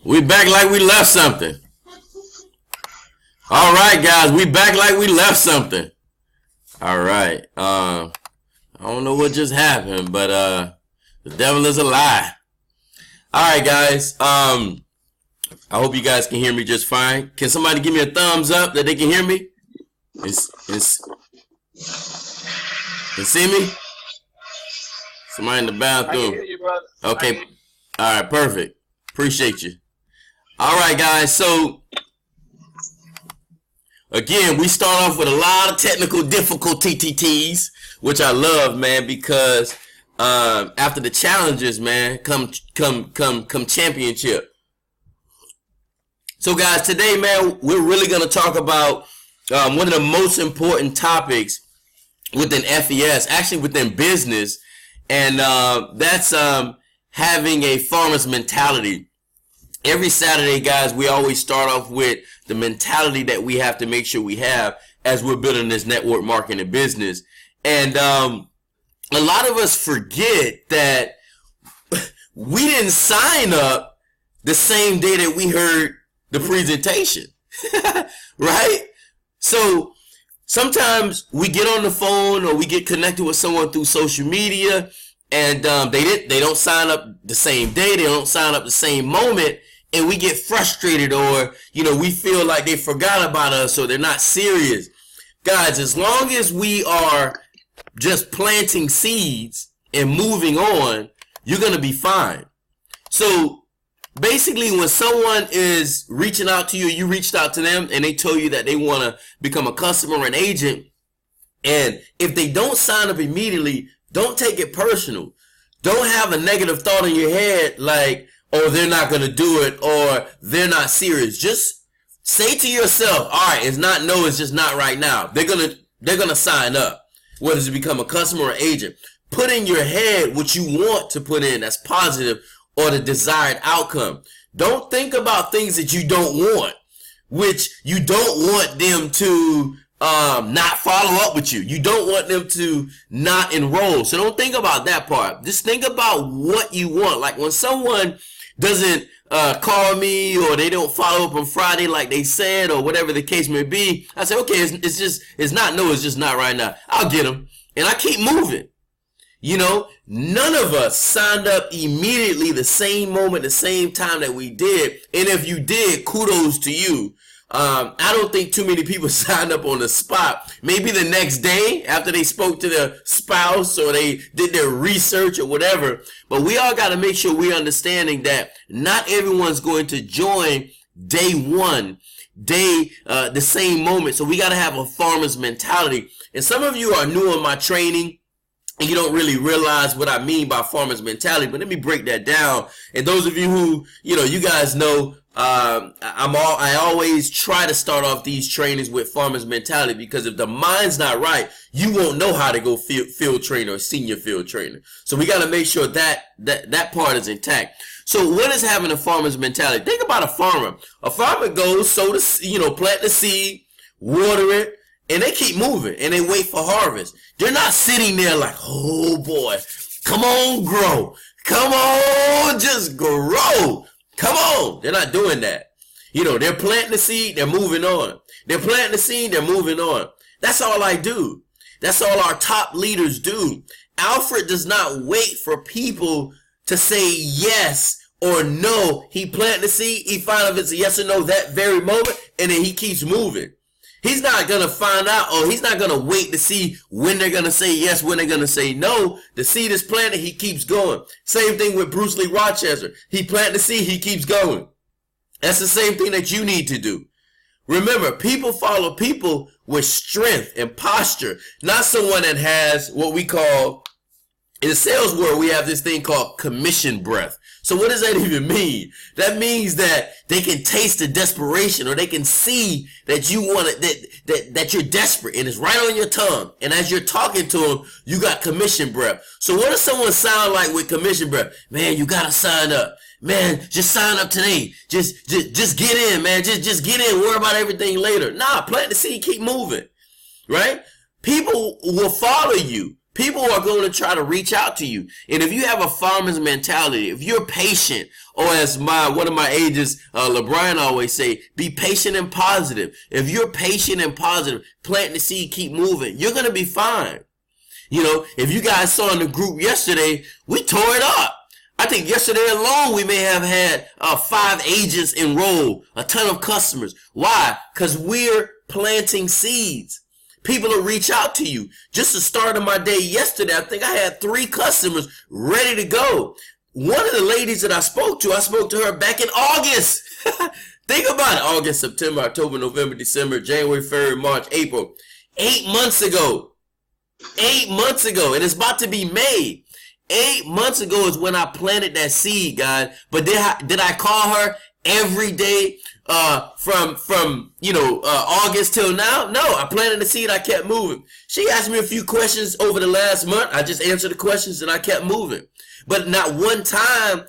We back like we left something. All right, guys, we back like we left something. All right. I don't know what just happened, but the devil is a lie. All right, guys. I hope you guys can hear me just fine. Can somebody give me a thumbs up that they can hear me? And see me? Somebody in the bathroom. I can hear you, brother. Okay. All right, perfect. Appreciate you. All right, guys. So, again, we start off with a lot of technical difficulties, which I love, man, because after the challenges, man, come championship. So, guys, today, man, we're really going to talk about one of the most important topics within FES, actually within business, and that's having a farmer's mentality. Every Saturday, guys, we always start off with the mentality that we have to make sure we have as we're building this network marketing business. And a lot of us forget that we didn't sign up the same day that we heard the presentation, right? So sometimes we get on the phone or we get connected with someone through social media, and they don't sign up the same day, they don't sign up the same moment, and we get frustrated, or we feel like they forgot about us or they're not serious. Guys, as long as we are just planting seeds and moving on, you're gonna be fine. So basically, when someone is reaching out to you, you reached out to them and they told you that they want to become a customer or an agent, and if they don't sign up immediately, don't take it personal. Don't have a negative thought in your head like, oh, they're not going to do it, or they're not serious. Just say to yourself, all right, it's not no, it's just not right now. They're going to sign up, whether it's to become a customer or agent. Put in your head what you want to put in that's positive, or the desired outcome. Don't think about things that you don't want, which you don't want them to not follow up with you. You don't want them to not enroll. So don't think about that part. Just think about what you want. Like when someone doesn't call me, or they don't follow up on Friday like they said, or whatever the case may be, I say, okay, it's just not right now. I'll get them, and I keep moving. None of us signed up immediately the same moment, the same time that we did. And if you did, kudos to you. I don't think too many people signed up on the spot. Maybe the next day after they spoke to their spouse or they did their research or whatever. But we all got to make sure we're understanding that not everyone's going to join day one, the same moment. So we got to have a farmer's mentality. And some of you are new in my training, and you don't really realize what I mean by farmer's mentality, but let me break that down. And those of you who, you guys know, I always try to start off these trainings with farmer's mentality, because if the mind's not right, you won't know how to go field trainer or senior field trainer. So we got to make sure that part is intact. So what is having a farmer's mentality? Think about a farmer. A farmer goes, plant the seed, water it, and they keep moving, and they wait for harvest. They're not sitting there like, oh boy, come on, grow. Come on, just grow. Come on. They're not doing that. They're planting the seed, they're moving on. They're planting the seed, they're moving on. That's all I do. That's all our top leaders do. Alfred does not wait for people to say yes or no. He planted the seed, he finds out if it's a yes or no that very moment, and then he keeps moving. He's not going to find out, or he's not going to wait to see when they're going to say yes, when they're going to say no. The seed is planted, he keeps going. Same thing with Bruce Lee Rochester. He planted the seed, he keeps going. That's the same thing that you need to do. Remember, people follow people with strength and posture, not someone that has what we call, in the sales world, we have this thing called commission breath. So what does that even mean? That means that they can taste the desperation, or they can see that you want it, that you're desperate, and it's right on your tongue. And as you're talking to them, you got commission breath. So what does someone sound like with commission breath? Man, you gotta sign up. Man, just sign up today. Just get in, man. Just get in. Worry about everything later. Nah, plant the seed, keep moving. Right? People will follow you. People are going to try to reach out to you. And if you have a farmer's mentality, if you're patient, or as one of my agents, LeBron always say, be patient and positive. If you're patient and positive, plant the seed, keep moving, you're going to be fine. You know, if you guys saw in the group yesterday, we tore it up. I think yesterday alone, we may have had 5 agents enroll, a ton of customers. Why? Because we're planting seeds. People will reach out to you. Just the start of my day yesterday, I think I had 3 customers ready to go. One of the ladies that I spoke to her back in August. Think about it. August, September, October, November, December, January, February, March, April. 8 months ago. 8 months ago. And it's about to be May. 8 months ago is when I planted that seed, guys. But did I call her every day from August till now? No, I planted the seed. I kept moving. She asked me a few questions over the last month. I just answered the questions and I kept moving. But not one time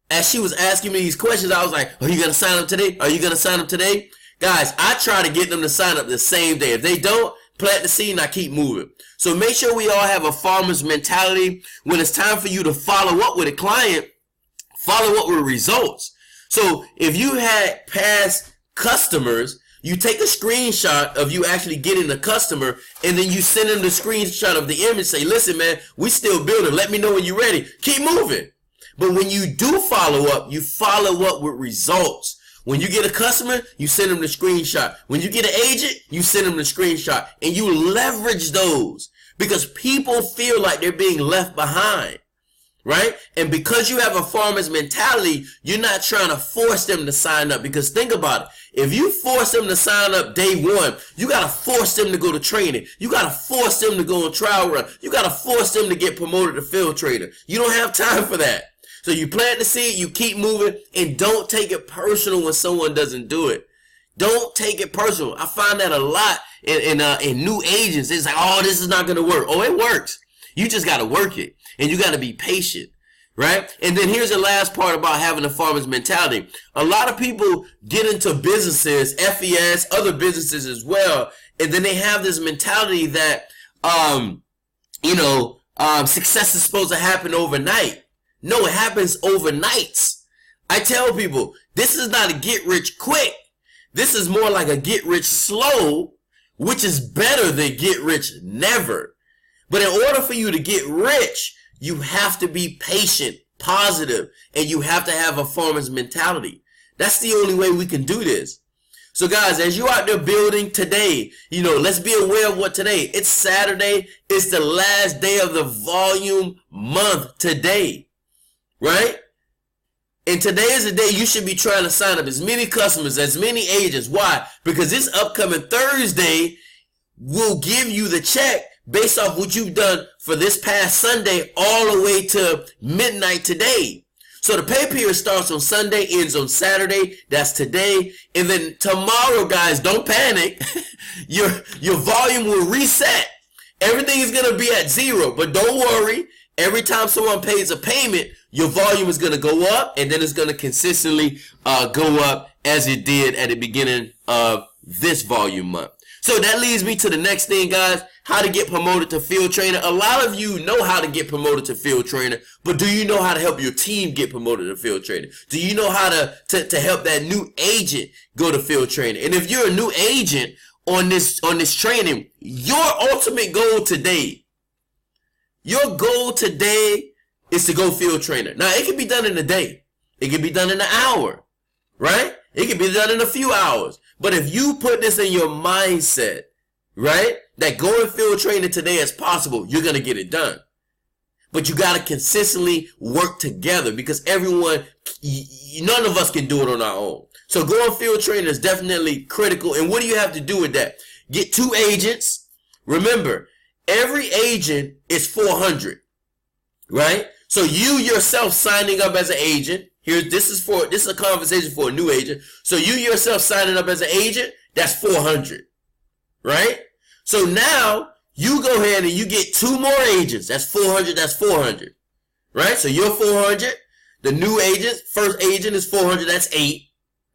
as she was asking me these questions, I was like, are you going to sign up today? Are you going to sign up today? Guys, I try to get them to sign up the same day. If they don't, plant the seed and I keep moving. So make sure we all have a farmer's mentality. When it's time for you to follow up with a client, follow up with results. So if you had past customers, you take a screenshot of you actually getting the customer, and then you send them the screenshot of the image. Say, listen, man, we still building. Let me know when you're ready. Keep moving. But when you do follow up, you follow up with results. When you get a customer, you send them the screenshot. When you get an agent, you send them the screenshot. And you leverage those because people feel like they're being left behind. Right? And because you have a farmer's mentality, you're not trying to force them to sign up. Because think about it. If you force them to sign up day one, you got to force them to go to training. You got to force them to go on trial run. You got to force them to get promoted to field trader. You don't have time for that. So you plant the seed, you keep moving, and don't take it personal when someone doesn't do it. Don't take it personal. I find that a lot in new agents. It's like, oh, this is not going to work. Oh, it works. You just got to work it. And you got to be patient, right? And then here's the last part about having a farmer's mentality. A lot of people get into businesses, FES, other businesses as well, and then they have this mentality that, success is supposed to happen overnight. No, it happens overnights. I tell people, this is not a get rich quick. This is more like a get rich slow, which is better than get rich never. But in order for you to get rich, you have to be patient, positive, and you have to have a farmer's mentality. That's the only way we can do this. So guys, as you're out there building today, let's be aware of what today. It's Saturday. It's the last day of the volume month today, right? And today is the day you should be trying to sign up as many customers, as many agents. Why? Because this upcoming Thursday will give you the check based off what you've done for this past Sunday all the way to midnight today. So the pay period starts on Sunday, ends on Saturday. That's today. And then tomorrow, guys, don't panic. Your volume will reset. Everything is going to be at 0. But don't worry. Every time someone pays a payment, your volume is going to go up. And then it's going to consistently go up as it did at the beginning of this volume month. So that leads me to the next thing, guys. How to get promoted to field trainer. A lot of you know how to get promoted to field trainer, but do you know how to help your team get promoted to field trainer? Do you know how to help that new agent go to field trainer? And if you're a new agent on this training, your ultimate goal today, is to go field trainer. Now, it can be done in a day. It can be done in an hour, right? It can be done in a few hours. But if you put this in your mindset, right, that going field training today is possible, you're going to get it done. But you got to consistently work together because none of us can do it on our own. So going field training is definitely critical. And what do you have to do with that? Get 2 agents. Remember, every agent is $400, right? So you yourself signing up as an agent, this is a conversation for a new agent. So you yourself signing up as an agent, that's $400, right? So now you go ahead and you get 2 more agents. That's 400. That's 400, right? So you're 400. The new agent, first agent is 400. That's 8,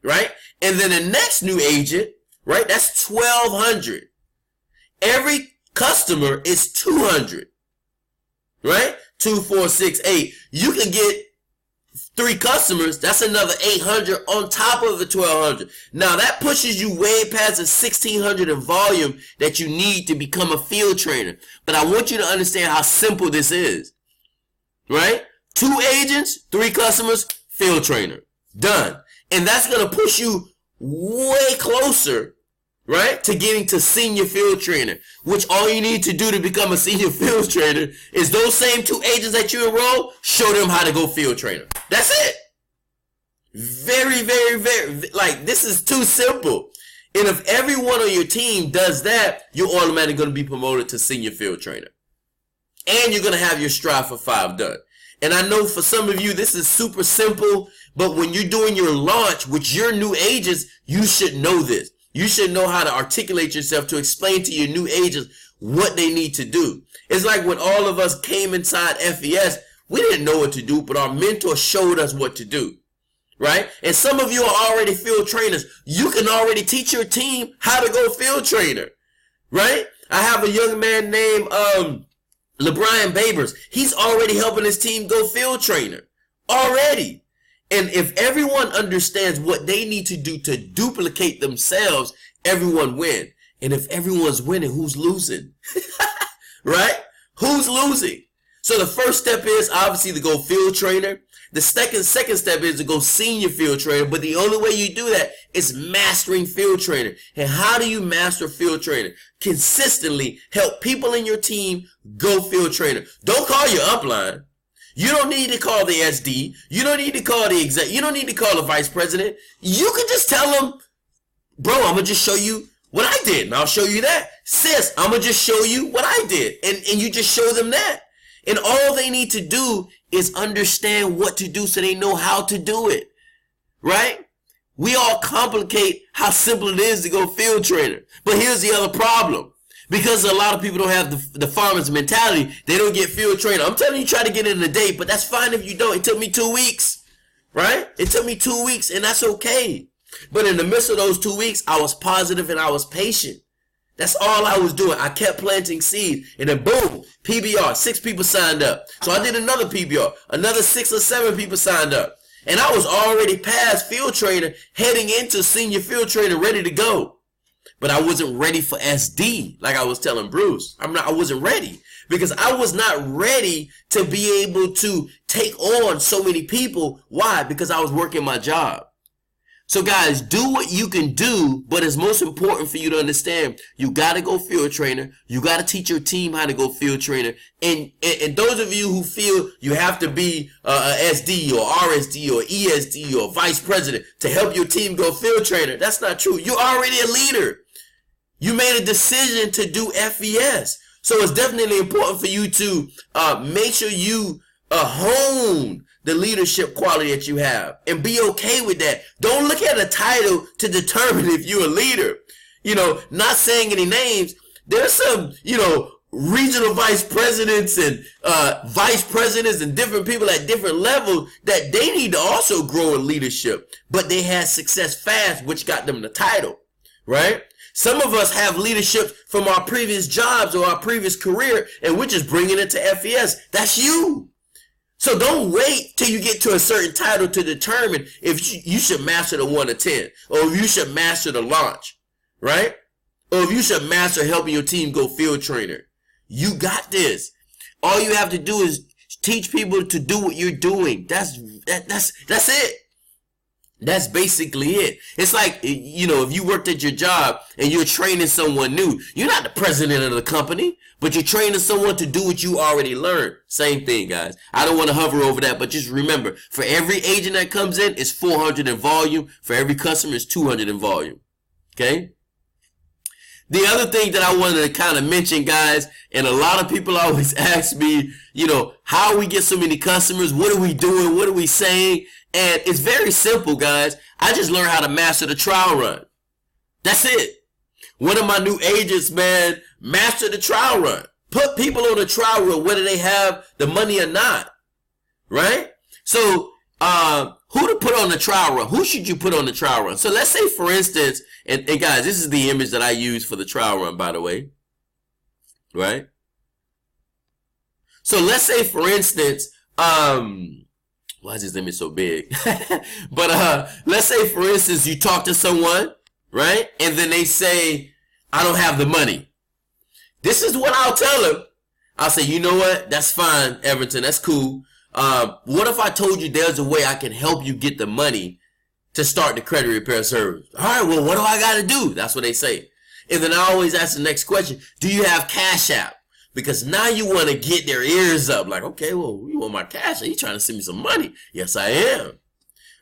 right? And then the next new agent, right? That's 1,200. Every customer is 200. right? 2, 4, 6, 8. You can get 3 customers. That's another 800 on top of the 1200. Now that pushes you way past the 1600 in volume that you need to become a field trainer. But I want you to understand how simple this is, right? 2 agents, 3 customers, field trainer. Done. And that's going to push you way closer, right, to getting to senior field trainer, which all you need to do to become a senior field trainer is those same 2 agents that you enroll, show them how to go field trainer. That's it. Very, very, very, like, this is too simple. And if everyone on your team does that, you're automatically going to be promoted to senior field trainer. And you're going to have your Strive for 5 done. And I know for some of you, this is super simple, but when you're doing your launch with your new agents, you should know this. You should know how to articulate yourself to explain to your new agents what they need to do. It's like when all of us came inside FES, we didn't know what to do, but our mentor showed us what to do, right? And some of you are already field trainers. You can already teach your team how to go field trainer, right? I have a young man named LeBron Babers. He's already helping his team go field trainer already. And if everyone understands what they need to do to duplicate themselves, everyone win. And if everyone's winning, who's losing? Right? Who's losing? So the first step is obviously to go field trainer. The second step is to go senior field trainer. But the only way you do that is mastering field trainer. And how do you master field trainer? Consistently help people in your team go field trainer. Don't call your upline. You don't need to call the SD. You don't need to call the exec. You don't need to call the vice president. You can just tell them, bro, I'm going to just show you what I did. And I'll show you that. Sis, I'm going to just show you what I did. And you just show them that. And all they need to do is understand what to do so they know how to do it. Right? We all complicate how simple it is to go field trainer. But here's the other problem. Because a lot of people don't have the farmer's mentality, they don't get field trainer. I'm telling you, try to get in a day, but that's fine if you don't. It took me 2 weeks, right? It took me 2 weeks, and that's okay. But in the midst of those 2 weeks, I was positive and I was patient. That's all I was doing. I kept planting seed, and then boom, PBR, 6 people signed up. So I did another PBR, another 6 or 7 people signed up. And I was already past field trainer, heading into senior field trainer, ready to go. But I wasn't ready for SD, like I was telling Bruce. I wasn't ready because I was not ready to be able to take on so many people. Why? Because I was working my job. So guys, do what you can do, but it's most important for you to understand you got to go field trainer. You got to teach your team how to go field trainer. And those of you who feel you have to be a SD or RSD or ESD or vice president to help your team go field trainer, that's not true. You're already a leader. You made a decision to do FES. So it's definitely important for you to make sure you hone the leadership quality that you have and be okay with that. Don't look at a title to determine if you're a leader. You know, not saying any names. There's some, regional vice presidents and vice presidents and different people at different levels that they need to also grow in leadership. But they had success fast, which got them the title, right? Some of us have leadership from our previous jobs or our previous career, and we're just bringing it to FES. That's you. So don't wait till you get to a certain title to determine if you should master the 1 to 10, or if you should master the launch, right? Or if you should master helping your team go field trainer. You got this. All you have to do is teach people to do what you're doing. That's it. That's basically it. It's like, if you worked at your job and you're training someone new, you're not the president of the company, but you're training someone to do what you already learned. Same thing, guys. I don't want to hover over that, but just remember, for every agent that comes in, it's 400 in volume. For every customer, it's 200 in volume. Okay? The other thing that I wanted to kind of mention, guys, and a lot of people always ask me, how we get so many customers? What are we doing? What are we saying? And it's very simple, guys. I just learned how to master the trial run. That's it. One of my new agents, man, master the trial run. Put people on the trial run, whether they have the money or not. Right? So, who to put on the trial run? Who should you put on the trial run? So let's say, for instance, and guys, this is the image that I use for the trial run, by the way. Right? So let's say, for instance, why is this image so big? But let's say, for instance, you talk to someone, right? And then they say, I don't have the money. This is what I'll tell them. I'll say, you know what? That's fine, Everton. That's cool. What if I told you there's a way I can help you get the money to start the credit repair service? All right, well, what do I got to do? That's what they say. And then I always ask the next question, do you have Cash App? Because now you want to get their ears up. Like, okay, well, you want my Cash App? You trying to send me some money? Yes, I am.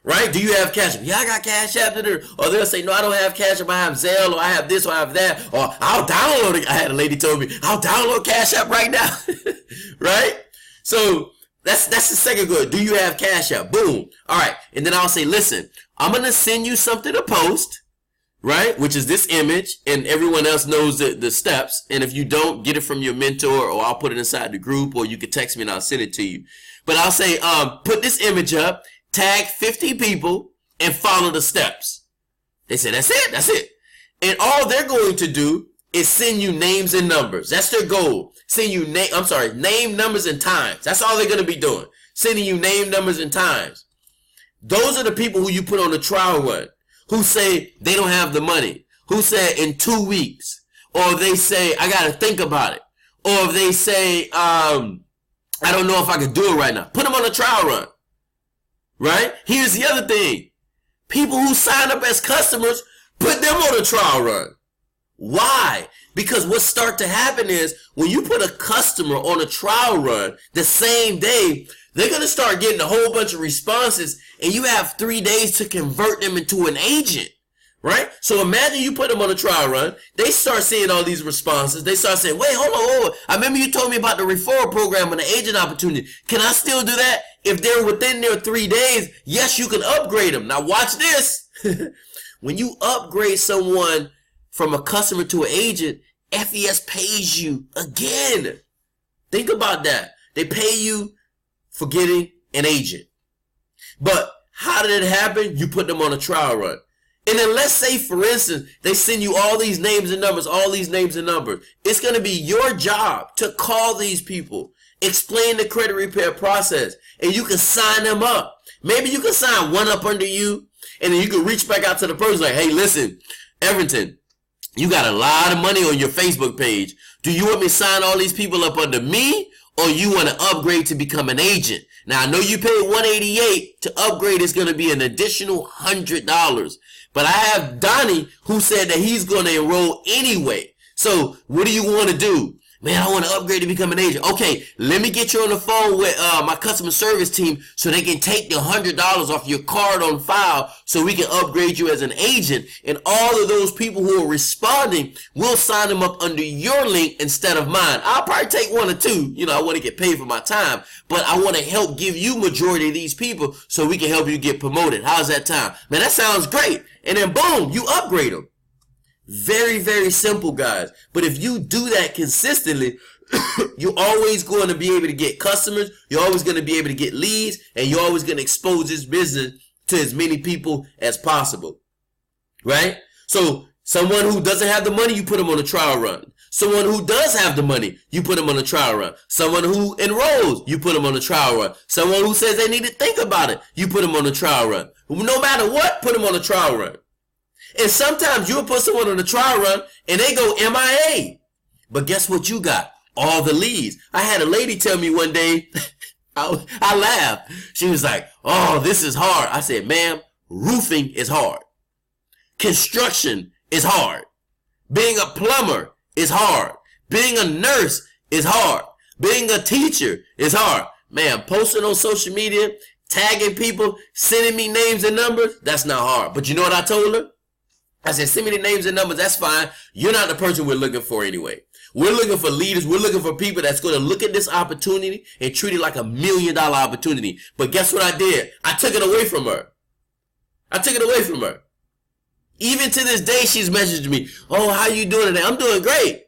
Right? Do you have Cash App? Yeah, I got Cash App. Or they'll say, no, I don't have Cash App. I have Zelle, or I have this, or I have that. Or I'll download it. I had a lady told me, I'll download Cash App right now. Right? So that's the second good. Do you have Cash App? Boom. All right. And then I'll say, listen, I'm going to send you something to post. Right? Which is this image, and everyone else knows the steps. And if you don't, get it from your mentor, or I'll put it inside the group, or you can text me and I'll send it to you. But I'll say, put this image up, tag 50 people, and follow the steps. They say, that's it, that's it. And all they're going to do is send you names and numbers. That's their goal. Send you name, numbers, and times. That's all they're going to be doing. Sending you name, numbers, and times. Those are the people who you put on the trial run. Who say they don't have the money, who say in 2 weeks, or they say, I got to think about it, or if they say, I don't know if I can do it right now. Put them on a trial run, right? Here's the other thing. People who sign up as customers, put them on a trial run. Why? Because what starts to happen is when you put a customer on a trial run the same day, they're going to start getting a whole bunch of responses, and you have 3 days to convert them into an agent, right? So imagine you put them on a trial run. They start seeing all these responses. They start saying, wait, hold on. I remember you told me about the referral program and the agent opportunity. Can I still do that? If they're within their 3 days, yes, you can upgrade them. Now watch this. When you upgrade someone from a customer to an agent, FES pays you again. Think about that. They pay you for getting an agent. But how did it happen? You put them on a trial run. And then let's say, for instance, they send you all these names and numbers, It's going to be your job to call these people, explain the credit repair process, and you can sign them up. Maybe you can sign one up under you, and then you can reach back out to the person like, hey, listen, Everton, you got a lot of money on your Facebook page. Do you want me to sign all these people up under me? Or you want to upgrade to become an agent? Now, I know you paid $188 to upgrade. It's going to be an additional $100. But I have Donnie who said that he's going to enroll anyway. So what do you want to do? Man, I want to upgrade to become an agent. Okay, let me get you on the phone with my customer service team so they can take the $100 off your card on file so we can upgrade you as an agent. And all of those people who are responding, we'll sign them up under your link instead of mine. I'll probably take 1 or 2. I want to get paid for my time. But I want to help give you majority of these people so we can help you get promoted. How's that time? Man, that sounds great. And then boom, you upgrade them. Very, very simple, guys. But if you do that consistently, you're always going to be able to get customers. You're always going to be able to get leads. And you're always going to expose this business to as many people as possible. Right? So someone who doesn't have the money, you put them on a trial run. Someone who does have the money, you put them on a trial run. Someone who enrolls, you put them on a trial run. Someone who says they need to think about it, you put them on a trial run. No matter what, put them on a trial run. And sometimes you'll put someone on a trial run and they go MIA. But guess what you got? All the leads. I had a lady tell me one day, I laughed. She was like, oh, this is hard. I said, ma'am, roofing is hard. Construction is hard. Being a plumber is hard. Being a nurse is hard. Being a teacher is hard. Man, posting on social media, tagging people, sending me names and numbers, that's not hard. But you know what I told her? I said, send me the names and numbers. That's fine. You're not the person we're looking for anyway. We're looking for leaders. We're looking for people that's going to look at this opportunity and treat it like $1 million opportunity. But guess what I did? I took it away from her. Even to this day, she's messaged me, oh, how you doing today? I'm doing great.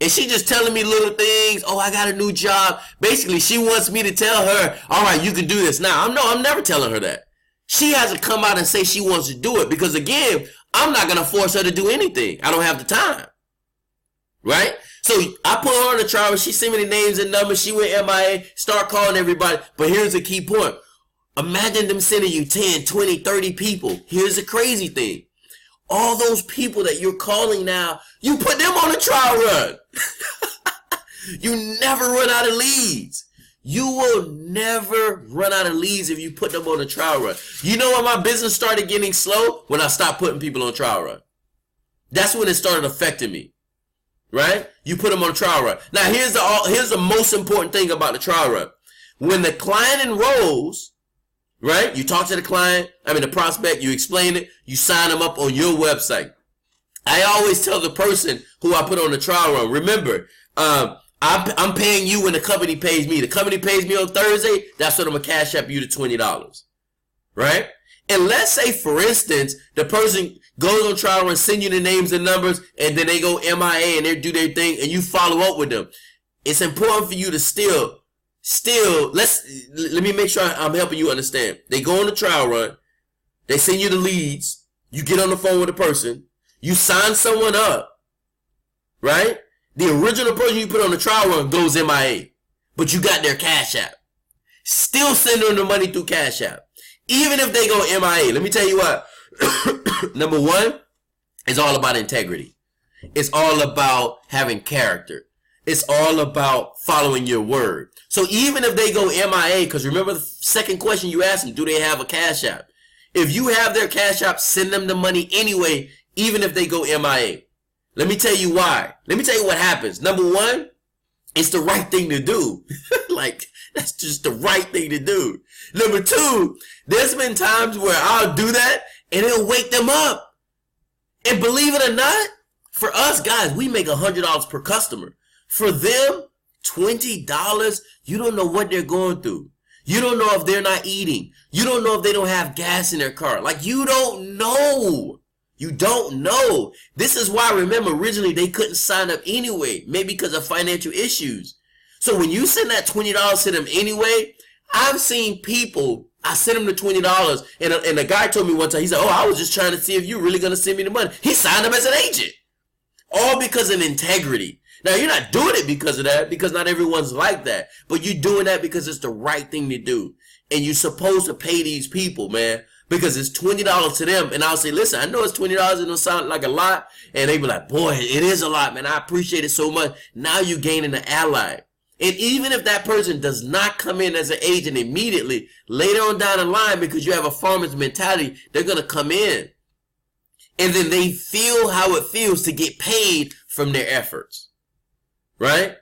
And she just telling me little things. Oh, I got a new job. Basically, she wants me to tell her, all right, you can do this now. I'm never telling her that. She has to come out and say she wants to do it because, again, I'm not going to force her to do anything. I don't have the time. right? So I put her on the trial run. She sent me the names and numbers. She went MIA, start calling everybody. But here's the key point. Imagine them sending you 10, 20, 30 people. Here's the crazy thing. All those people that you're calling now, you put them on a trial run. You never run out of leads. You will never run out of leads if you put them on a trial run. You know when my business started getting slow? When I stopped putting people on a trial run. That's when it started affecting me. Right? You put them on a trial run. Now here's the most important thing about the trial run. When the client enrolls, right? You talk to the prospect, you explain it, you sign them up on your website. I always tell the person who I put on the trial run, remember, I'm paying you when the company pays me. The company pays me on Thursday, that's what I'm going to cash up you to $20. Right? And let's say, for instance, the person goes on trial run, send you the names and numbers, and then they go MIA and they do their thing, and you follow up with them. It's important for you to still, let me make sure I'm helping you understand. They go on the trial run, they send you the leads, you get on the phone with the person, you sign someone up, right? The original person you put on the trial run goes MIA, but you got their Cash App. Still send them the money through Cash App. Even if they go MIA, let me tell you what. Number one, it's all about integrity. It's all about having character. It's all about following your word. So even if they go MIA, because remember the second question you asked them, do they have a Cash App? If you have their Cash App, send them the money anyway, even if they go MIA. Let me tell you why. Let me tell you what happens. Number one, it's the right thing to do. Like, that's just the right thing to do. Number two, there's been times where I'll do that and it'll wake them up. And believe it or not, for us guys, we make $100 per customer. For them, $20, you don't know what they're going through. You don't know if they're not eating. You don't know if they don't have gas in their car. Like, you don't know. You don't know. This is why, remember, originally they couldn't sign up anyway. Maybe because of financial issues. So when you send that $20 to them anyway, I've seen people, I sent them the $20 and the guy told me one time, he said, oh, I was just trying to see if you're really going to send me the money. He signed up as an agent. All because of integrity. Now, you're not doing it because of that, because not everyone's like that. But you're doing that because it's the right thing to do. And you're supposed to pay these people, man, because it's $20 to them. And I'll say, listen, I know it's $20. It don't sound like a lot. And they be like, boy, it is a lot, man. I appreciate it so much. Now you're gaining an ally. And even if that person does not come in as an agent immediately, later on down the line, because you have a farmer's mentality, they're going to come in. And then they feel how it feels to get paid from their efforts. Right?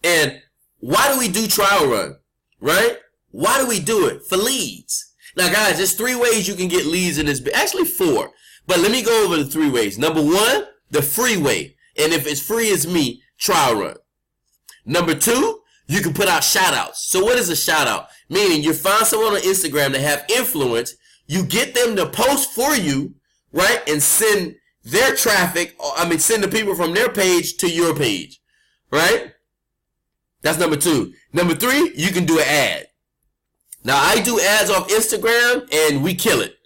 And why do we do trial run? Right? Why do we do it? For leads. Now, guys, there's 3 ways you can get leads in this. Actually, 4. But let me go over the 3 ways. Number 1, the free way. And if it's free as me, trial run. Number 2, you can put out shout outs. So what is a shout out? Meaning you find someone on Instagram that have influence. You get them to post for you, right? And send their traffic, send the people from their page to your page. Right? That's number 2. Number 3, you can do an ad. Now, I do ads off Instagram, and we kill it.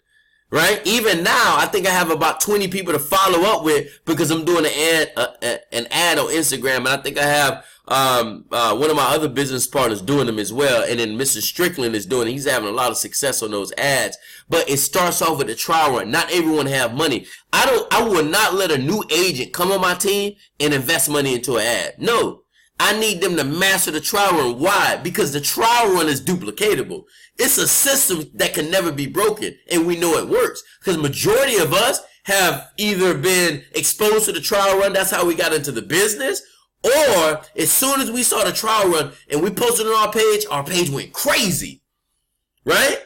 Right? Even now, I think I have about 20 people to follow up with because I'm doing an ad on Instagram, and I think I have one of my other business partners doing them as well, and then Mr. Strickland is doing it. He's having a lot of success on those ads. But it starts off with a trial run. Not everyone have money. I will not let a new agent come on my team and invest money into an ad. No. I need them to master the trial run. Why? Because the trial run is duplicatable. It's a system that can never be broken, and we know it works. Because majority of us have either been exposed to the trial run, that's how we got into the business, or as soon as we saw the trial run and we posted it on our page went crazy. Right?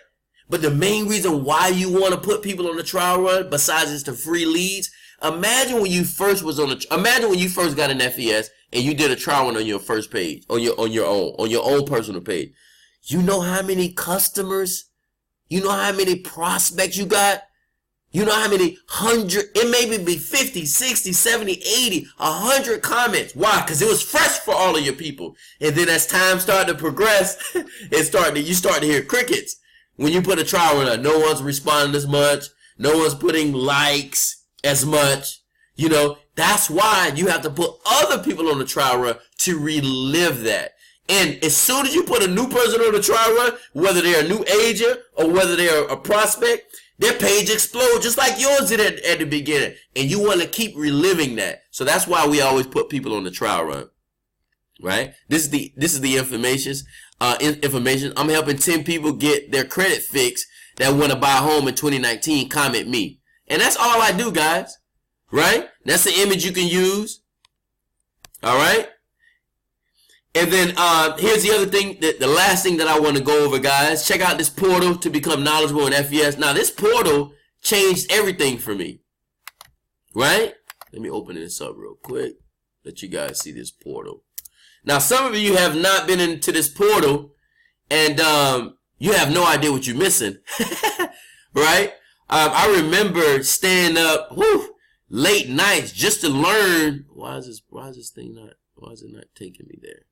But the main reason why you want to put people on the trial run, besides it's the free leads, imagine when you first got an FES and you did a trial run on your first page, on your own personal page. You know how many customers, you know how many prospects you got, you know how many it may be 50, 60, 70, 80, 100 comments. Why? Because it was fresh for all of your people. And then as time started to progress, you start to hear crickets. When you put a trial run, no one's responding as much. No one's putting likes as much. You know, That's why you have to put other people on the trial run to relive that. And as soon as you put a new person on the trial run, whether they're a new agent or whether they're a prospect, their page explodes just like yours did at the beginning. And you want to keep reliving that. So that's why we always put people on the trial run. Right? This is the information. I'm helping 10 people get their credit fixed that want to buy a home in 2019. Comment me. And that's all I do, guys. Right? That's the image you can use. All right? And then here's the other thing, the last thing that I want to go over, guys. Check out this portal to become knowledgeable in FES. Now, this portal changed everything for me. Right? Let me open this up real quick. Let you guys see this portal. Now, some of you have not been into this portal, and you have no idea what you're missing. Right? I remember staying up late nights just to learn. Why is it not taking me there?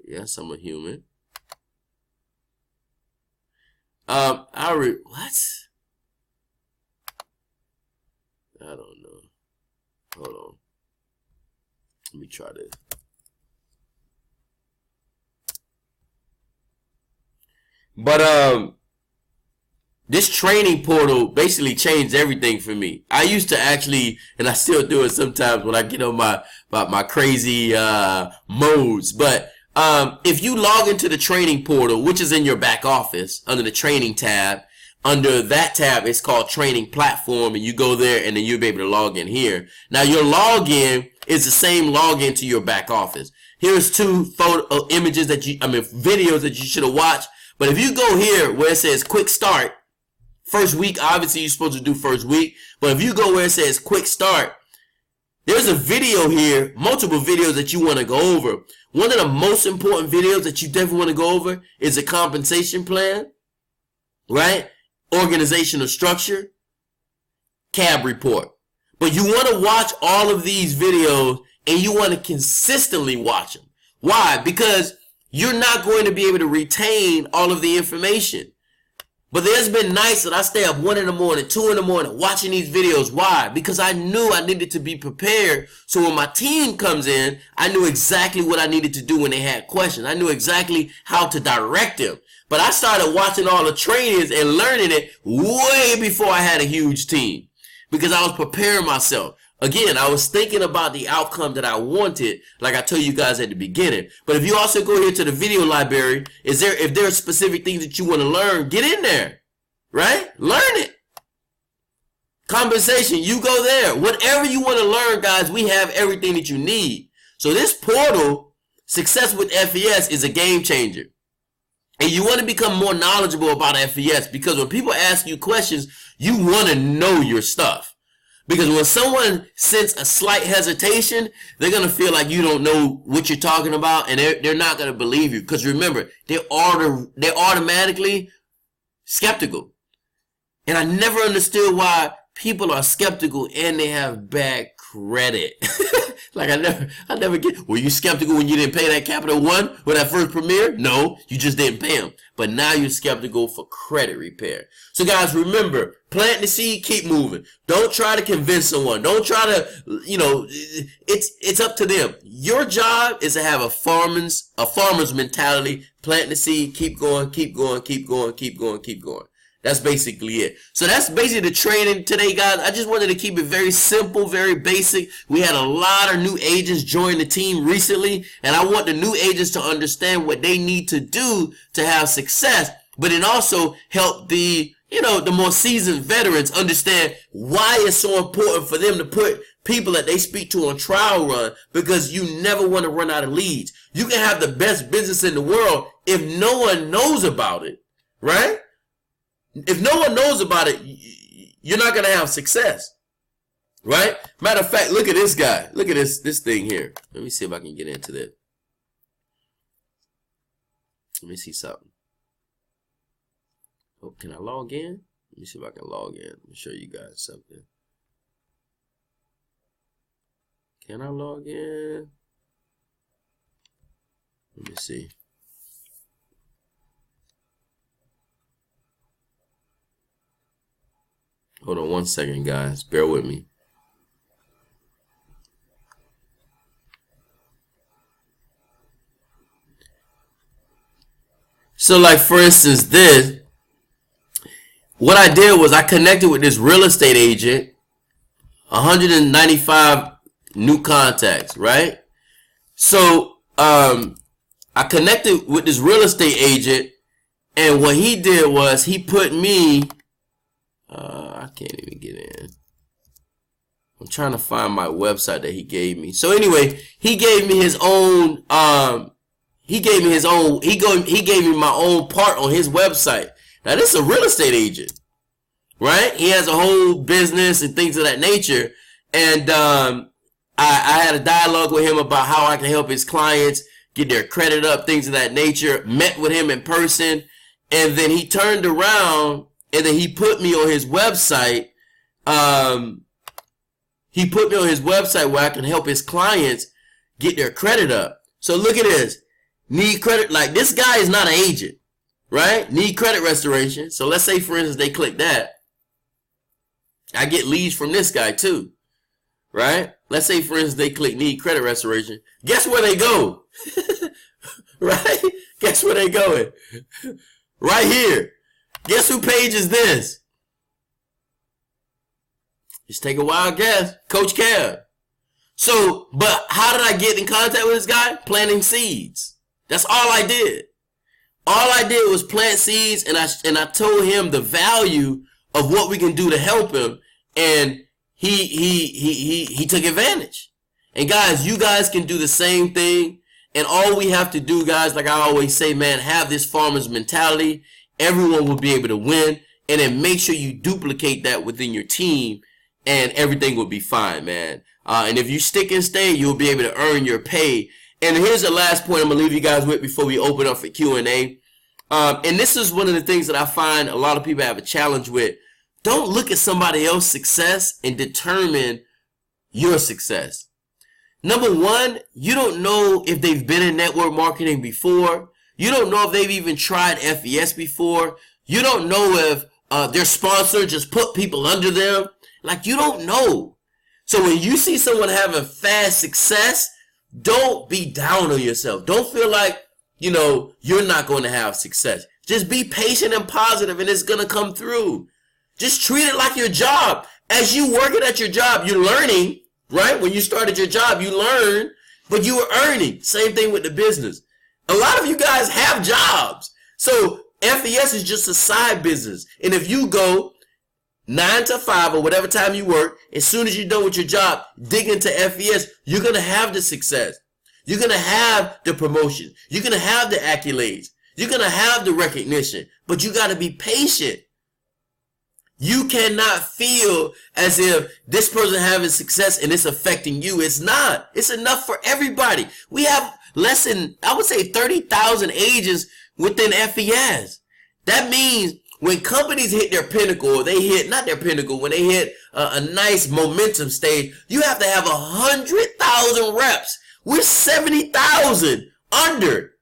Yes, I'm a human. What? I don't know. Hold on. Let me try this. But this training portal basically changed everything for me. I used to actually, and I still do it sometimes when I get on my crazy modes. But if you log into the training portal, which is in your back office under the training tab, under that tab it's called training platform, and you go there and then you'll be able to log in here. Now your login is the same login to your back office. Here's two videos that you should have watched. But if you go here where it says quick start, first week, obviously you're supposed to do first week. But if you go where it says quick start, there's a video here, multiple videos that you want to go over. One of the most important videos that you definitely want to go over is a compensation plan, right? Organizational structure, CAB report. But you want to watch all of these videos and you want to consistently watch them. Why? Because you're not going to be able to retain all of the information. But there's been nights that I stay up 1 in the morning, 2 in the morning watching these videos. Why? Because I knew I needed to be prepared. So when my team comes in, I knew exactly what I needed to do when they had questions. I knew exactly how to direct them. But I started watching all the trainings and learning it way before I had a huge team. Because I was preparing myself. Again, I was thinking about the outcome that I wanted, like I told you guys at the beginning. But if you also go here to the video library, if there are specific things that you want to learn, get in there, right? Learn it. Compensation, you go there. Whatever you want to learn, guys, we have everything that you need. So this portal, Success with FES, is a game changer. And you want to become more knowledgeable about FES because when people ask you questions, you want to know your stuff. Because when someone senses a slight hesitation, they're going to feel like you don't know what you're talking about, and they're not going to believe you. Because remember, they're automatically skeptical. And I never understood why people are skeptical and they have bad credit. Like I never get, were you skeptical when you didn't pay that Capital One with that first premiere? No, you just didn't pay them. But now you're skeptical for credit repair. So guys, remember, plant the seed, keep moving. Don't try to convince someone. Don't try to, it's up to them. Your job is to have a farmer's mentality. Plant the seed, keep going, keep going, keep going, keep going, keep going. That's basically it. So that's basically the training today, guys. I just wanted to keep it very simple, very basic. We had a lot of new agents join the team recently, and I want the new agents to understand what they need to do to have success, but then also help the more seasoned veterans understand why it's so important for them to put people that they speak to on trial run, because you never want to run out of leads. You can have the best business in the world if no one knows about it, right? If no one knows about it, you're not going to have success, right? Matter of fact, look at this guy. Look at this thing here. Let me see if I can get into that. Let me see something. Oh, can I log in? Let me see if I can log in. Let me show you guys something. Can I log in? Let me see. Hold on one second, guys. Bear with me. So like for instance, what I did was I connected with this real estate agent, 195 new contacts, right? So I connected with this real estate agent, and what he did was he put me, I can't even get in. I'm trying to find my website that he gave me. So anyway, he gave me his own, he gave me my own part on his website. Now this is a real estate agent, right? He has a whole business and things of that nature. And I had a dialogue with him about how I can help his clients get their credit up, things of that nature. Met with him in person, and then he turned around and then he put me on his website. He put me on his website where I can help his clients get their credit up. So look at this. Need credit. Like, this guy is not an agent, right? Need credit restoration. So let's say, for instance, they click that. I get leads from this guy too, right? Let's say, for instance, they click need credit restoration. Guess where they go? Right? Guess where they going? Right here. Guess who page is this? Just take a wild guess. Coach Kev. So, but how did I get in contact with this guy? Planting seeds. That's all I did. All I did was plant seeds, and I told him the value of what we can do to help him, and he took advantage. And guys, you guys can do the same thing. And all we have to do, guys, like I always say, man, have this farmer's mentality. Everyone will be able to win. And then make sure you duplicate that within your team, and everything will be fine, man. And if you stick and stay, you'll be able to earn your pay. And here's the last point I'm going to leave you guys with before we open up for Q&A. And this is one of the things that I find a lot of people have a challenge with. Don't look at somebody else's success and determine your success. Number one, you don't know if they've been in network marketing before. You don't know if they've even tried FES before. You don't know if their sponsor just put people under them. Like, you don't know. So when you see someone having fast success, don't be down on yourself. Don't feel like, you're not going to have success. Just be patient and positive, and it's going to come through. Just treat it like your job. As you working at your job, you're learning. Right? When you started your job, you learned, but you were earning. Same thing with the business. A lot of you guys have jobs. So FES is just a side business. And if you go 9 to 5 or whatever time you work, as soon as you're done with your job, dig into FES, you're going to have the success. You're going to have the promotion. You're going to have the accolades. You're going to have the recognition. But you got to be patient. You cannot feel as if this person having success and it's affecting you. It's not. It's enough for everybody. We have less than, I would say, 30,000 agents within FES. That means when companies hit their pinnacle, or they hit, not their pinnacle, when they hit a nice momentum stage, you have to have 100,000 reps. We're 70,000 under.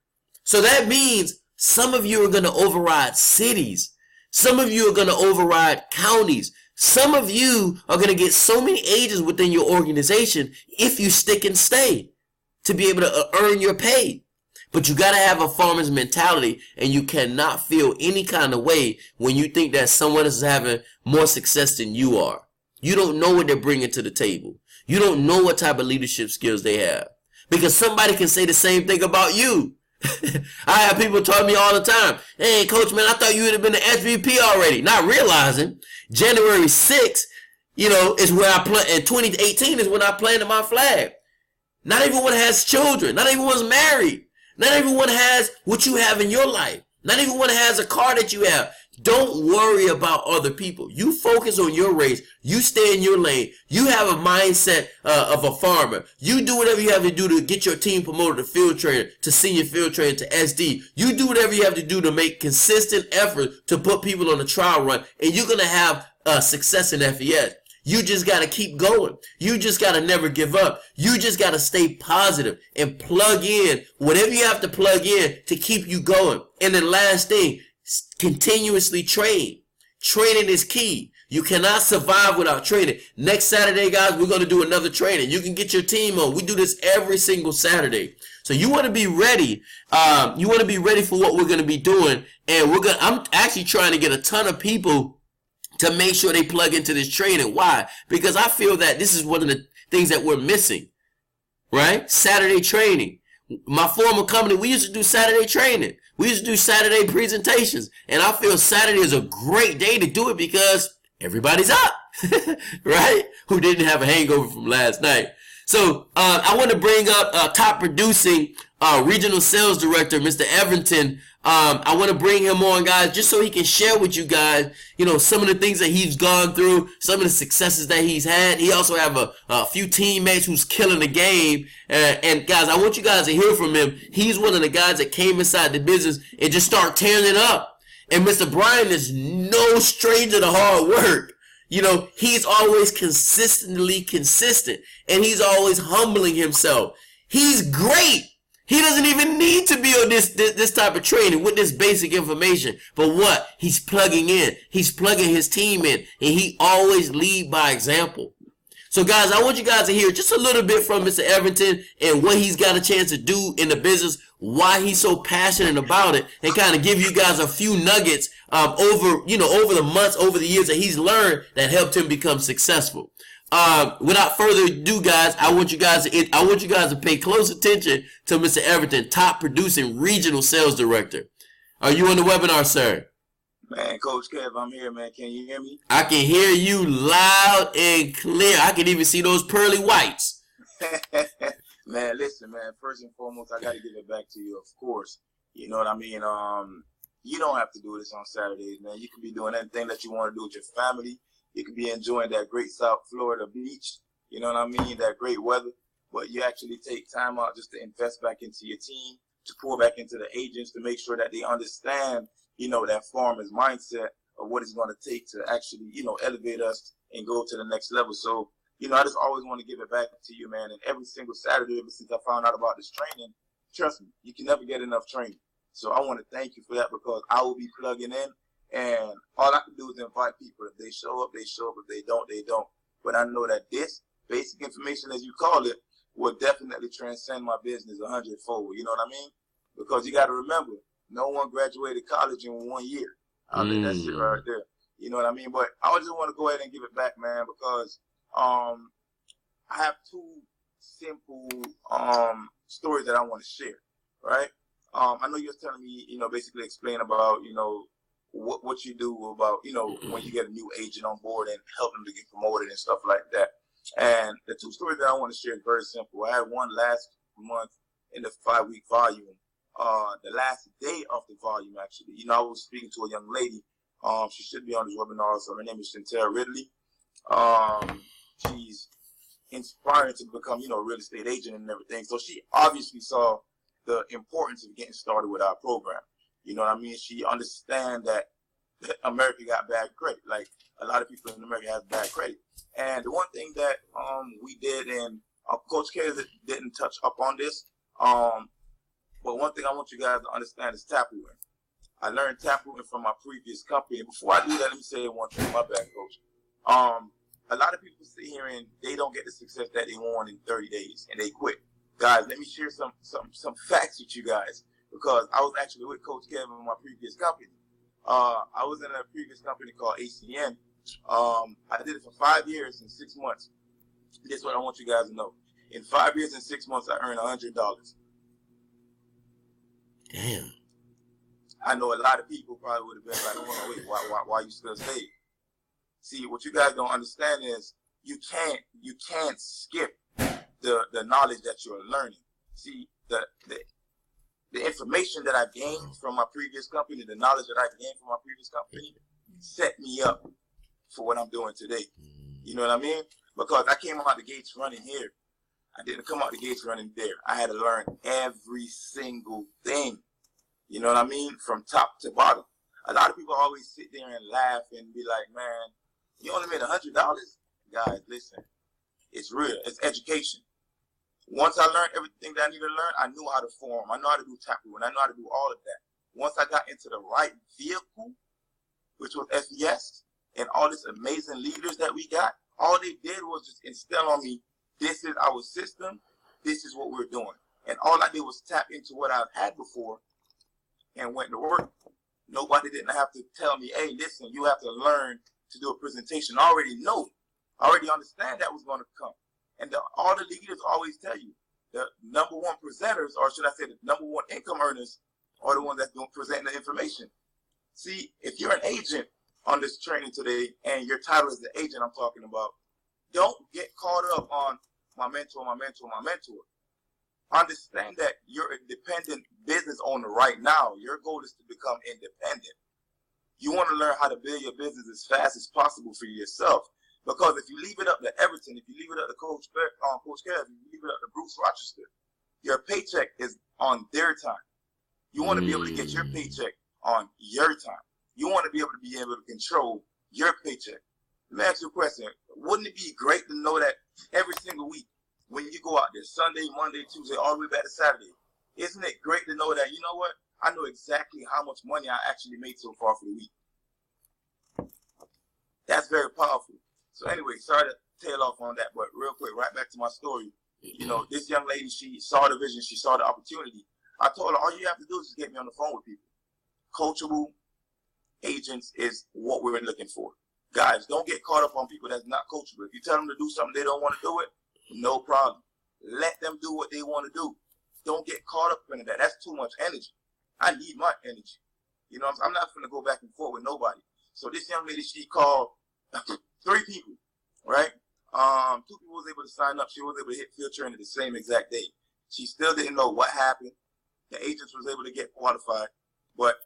So that means some of you are going to override cities. Some of you are going to override counties. Some of you are going to get so many agents within your organization if you stick and stay to be able to earn your pay. But you got to have a farmer's mentality, and you cannot feel any kind of way when you think that someone is having more success than you are. You don't know what they're bringing to the table. You don't know what type of leadership skills they have, because somebody can say the same thing about you. I have people tell me all the time, hey, coach, man, I thought you would have been the SVP already. Not realizing January 6th, is where I plant. In 2018 is when I planted my flag. Not everyone has children. Not everyone's married. Not everyone has what you have in your life. Not everyone has a car that you have. Don't worry about other people. You focus on your race. You stay in your lane. You have a mindset of a farmer. You do whatever you have to do to get your team promoted to field trainer, to senior field trainer, to SD. You do whatever you have to do to make consistent effort to put people on the trial run, and you're going to have success in FES. You just got to keep going. You just got to never give up. You just got to stay positive and plug in whatever you have to plug in to keep you going. And then last thing, continuously train. Training is key. You cannot survive without training. Next Saturday, guys, we're going to do another training. You can get your team on. We do this every single Saturday. So So you want to be ready. You want to be ready for what we're going to be doing. And I'm actually trying to get a ton of people to make sure they plug into this training. Why? Because I feel that this is one of the things that we're missing, right? Saturday training. My former company, we used to do Saturday training. We used to do Saturday presentations. And I feel Saturday is a great day to do it because everybody's up, right? Who didn't have a hangover from last night. So I want to bring up top producing regional sales director, Mr. Everton. I want to bring him on, guys, just so he can share with you guys, some of the things that he's gone through, some of the successes that he's had. He also have a few teammates who's killing the game. And guys, I want you guys to hear from him. He's one of the guys that came inside the business and just start tearing it up. And Mr. Brian is no stranger to hard work. He's always consistently consistent, and he's always humbling himself. He's great. He doesn't even need to be on this type of training with this basic information. But what? He's plugging in. He's plugging his team in, and he always lead by example. So, guys, I want you guys to hear just a little bit from Mr. Everton and what he's got a chance to do in the business, why he's so passionate about it, and kind of give you guys a few nuggets over the months, over the years that he's learned that helped him become successful. Without further ado, guys, I want you guys to pay close attention to Mr. Everton, top producing regional sales director. Are you on the webinar, sir? Man, Coach Kev, I'm here, man. Can you hear me? I can hear you loud and clear. I can even see those pearly whites. Man, listen, man. First and foremost, I got to give it back to you, of course. You know what I mean? You don't have to do this on Saturdays, man. You can be doing anything that you want to do with your family. You could be enjoying that great South Florida beach, you know what I mean, that great weather. But you actually take time out just to invest back into your team, to pour back into the agents, to make sure that they understand, that farmer's mindset of what it's going to take to actually, elevate us and go to the next level. So, I just always want to give it back to you, man. And every single Saturday, ever since I found out about this training, trust me, you can never get enough training. So I want to thank you for that, because I will be plugging in. And all I can do is invite people. If they show up, they show up. If they don't, they don't. But I know that this basic information, as you call it, will definitely transcend my business 100-fold. You know what I mean? Because you got to remember, no one graduated college in 1 year. I think that shit right there. You know what I mean? But I just want to go ahead and give it back, man, because I have two simple stories that I want to share, right? I know you're telling me, basically explain about, what you do about, when you get a new agent on board and help them to get promoted and stuff like that. And the two stories that I want to share is very simple. I had one last month in the 5-week volume. The last day of the volume, actually. I was speaking to a young lady. She should be on this webinar. So her name is Chantel Ridley. She's inspiring to become, a real estate agent and everything. So she obviously saw the importance of getting started with our program. You know what I mean? She understands that America got bad credit. Like, a lot of people in America have bad credit. And the one thing that we did, and Coach K didn't touch up on this, but one thing I want you guys to understand is taprooming. I learned taprooming from my previous company. And before I do that, let me say one thing. My bad, Coach. A lot of people sit here and they don't get the success that they want in 30 days, and they quit. Guys, let me share some facts with you guys. Because I was actually with Coach Kevin in my previous company. I was in a previous company called ACN. I did it for 5 years and 6 months. This is what I want you guys to know. In 5 years and 6 months, I earned $100. Damn. I know a lot of people probably would have been like, oh, wait, why you still stay? See, what you guys don't understand is you can't skip the knowledge that you're learning. See, the information that I gained from my previous company, the knowledge that I gained from my previous company, set me up for what I'm doing today. You know what I mean? Because I came out the gates running here. I didn't come out the gates running there. I had to learn every single thing. You know what I mean? From top to bottom. A lot of people always sit there and laugh and be like, man, you only made $100? Guys, listen. It's real. It's education. Once I learned everything that I needed to learn, I knew how to form. I know how to do taprooming. I know how to do all of that. Once I got into the right vehicle, which was FES, and all these amazing leaders that we got, all they did was just instill on me, this is our system, this is what we're doing. And all I did was tap into what I've had before and went to work. Nobody didn't have to tell me, hey, listen, you have to learn to do a presentation. I already know. I already understand that was going to come. And all the leaders always tell you, the number one presenters, or should I say the number one income earners, are the ones that's going to present the information. See, if you're an agent on this training today, and your title is the agent I'm talking about, don't get caught up on my mentor. Understand that you're a dependent business owner right now. Your goal is to become independent. You want to learn how to build your business as fast as possible for yourself. Because if you leave it up to Everton, if you leave it up to Coach Kev, if you leave it up to Bruce Rochester, your paycheck is on their time. You want to be able to get your paycheck on your time. You want to be able to control your paycheck. Let me ask you a question. Wouldn't it be great to know that every single week, when you go out there, Sunday, Monday, Tuesday, all the way back to Saturday, isn't it great to know that, you know what, I know exactly how much money I actually made so far for the week. That's very powerful. So anyway, sorry to tail off on that, but real quick, right back to my story. You know, this young lady, she saw the vision, she saw the opportunity. I told her, all you have to do is just get me on the phone with people. Coachable agents is what we're looking for. Guys, don't get caught up on people that's not coachable. If you tell them to do something they don't want to do it, no problem. Let them do what they want to do. Don't get caught up in that. That's too much energy. I need my energy. You know, I'm not going to go back and forth with nobody. So this young lady, she called 3 people, right? 2 people was able to sign up. She was able to hit field training the same exact day. She still didn't know what happened. The agents was able to get qualified, but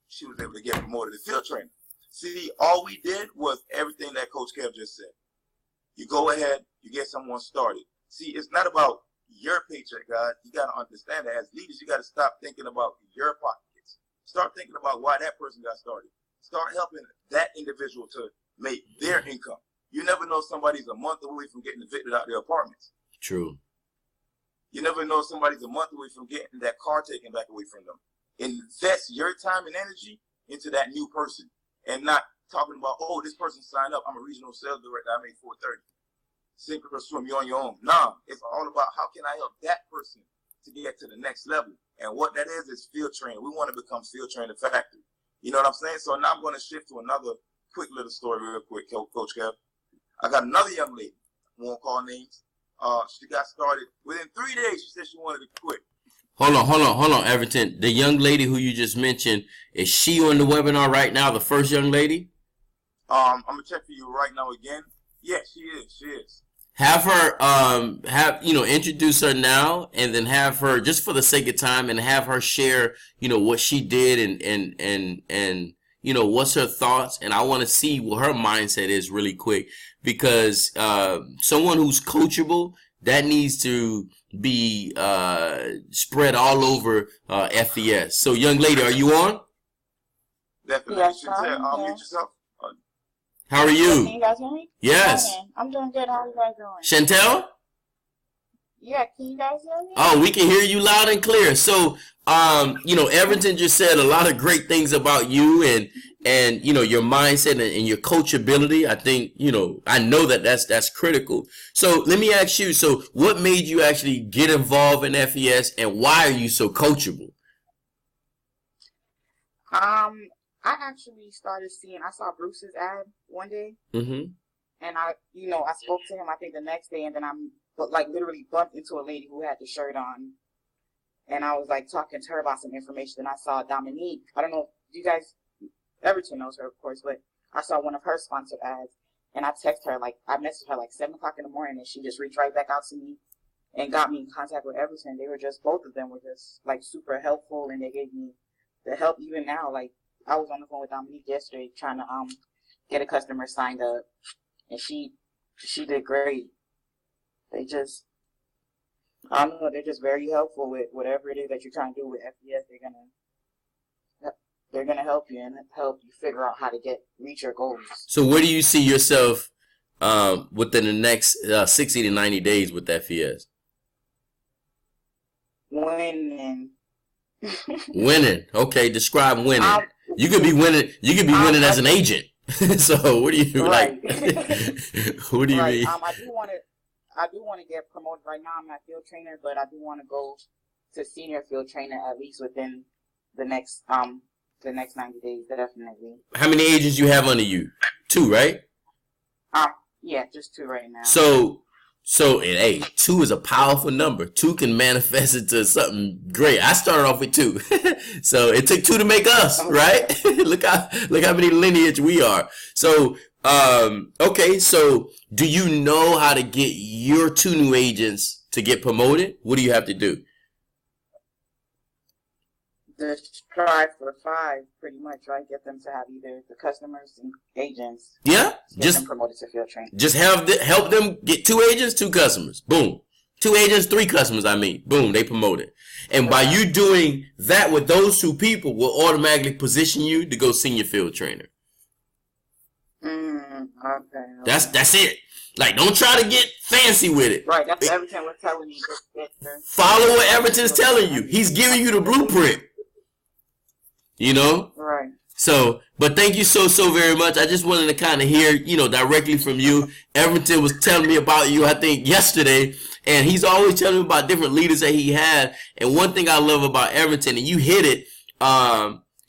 she was able to get promoted to field training. See, all we did was everything that Coach Kev just said. You go ahead, you get someone started. See, it's not about your paycheck, guys. You got to understand that as leaders, you got to stop thinking about your pockets. Start thinking about why that person got started. Start helping that individual to make their income. You never know, somebody's a month away from getting evicted out of their apartments. True. You never know, somebody's a month away from getting that car taken back away from them. Invest your time and energy into that new person, and not talking about, oh, this person signed up, I'm a regional sales director, I made $430. Sink or swim, you're on your own. Nah, it's all about how can I help that person to get to the next level. And what that is field training. We want to become field training factory. You know what I'm saying? So now I'm going to shift to another quick little story real quick, Coach Kev. I got another young lady, won't call names. She got started within 3 days. She said she wanted to quit. Hold on, Everton. The young lady who you just mentioned, is she on the webinar right now? The first young lady? I'm gonna check for you right now again. Yeah, she is. Have her introduce her now, and then have her, just for the sake of time, and have her share, what she did and what's her thoughts. And I want to see what her mindset is really quick, because someone who's coachable, that needs to be spread all over FES. So, young lady, are you on? Definitely. Yes, I'll mute yourself. How are you? Can you guys hear me? Yes. I'm doing good. How are you guys doing? Chantel? Yeah, can you guys hear me? Oh, we can hear you loud and clear. So, Everton just said a lot of great things about you and your mindset and your coachability. I think, I know that's critical. So let me ask you, so what made you actually get involved in FES, and why are you so coachable? I actually started I saw Bruce's ad one day, Mm-hmm. and I spoke to him, I think the next day, and then literally bumped into a lady who had the shirt on, and I was talking to her about some information. Then I saw Dominique. I don't know if you guys, Everton knows her, of course, but I saw one of her sponsored ads, and I texted her, I messaged her 7 o'clock in the morning, and she just reached right back out to me and got me in contact with Everton. They were just, both of them were just super helpful, and they gave me the help even now. I was on the phone with Dominique yesterday trying to get a customer signed up, and she did great. They just, I don't know, they're just very helpful with whatever it is that you're trying to do with FES. They're gonna help you and help you figure out how to reach your goals. So where do you see yourself within the next 60 to 90 days with FES? Winning. Winning. Okay, describe winning. You could be winning. You could be winning as an agent. So what do you right. What do you mean? I do want to get promoted. Right now I'm not a field trainer, but I do want to go to senior field trainer at least within the next 90 days, definitely. How many agents you have under you? 2, right? Yeah, just 2 right now. So, and hey, 2 is a powerful number. 2 can manifest into something great. I started off with 2. So it took 2 to make us, right? look how many lineage we are. So, okay. So do you know how to get your 2 new agents to get promoted? What do you have to do? Just try for 5, pretty much, right? Get them to have either the customers and agents. Yeah, Get them promoted to field trainer. Just help them get 2 agents, 2 customers. Boom. 2 agents, 3 customers. I mean, boom, they promoted. And by you doing that with those 2 people, will automatically position you to go senior field trainer. Okay. That's it. Like, don't try to get fancy with it. Right. That's what Everton was telling me. Follow what Everton's telling you. He's giving you the blueprint. You know? Right. So, but thank you so very much. I just wanted to kind of hear, directly from you. Everton was telling me about you, I think, yesterday. And he's always telling me about different leaders that he had. And one thing I love about Everton, and you hit it,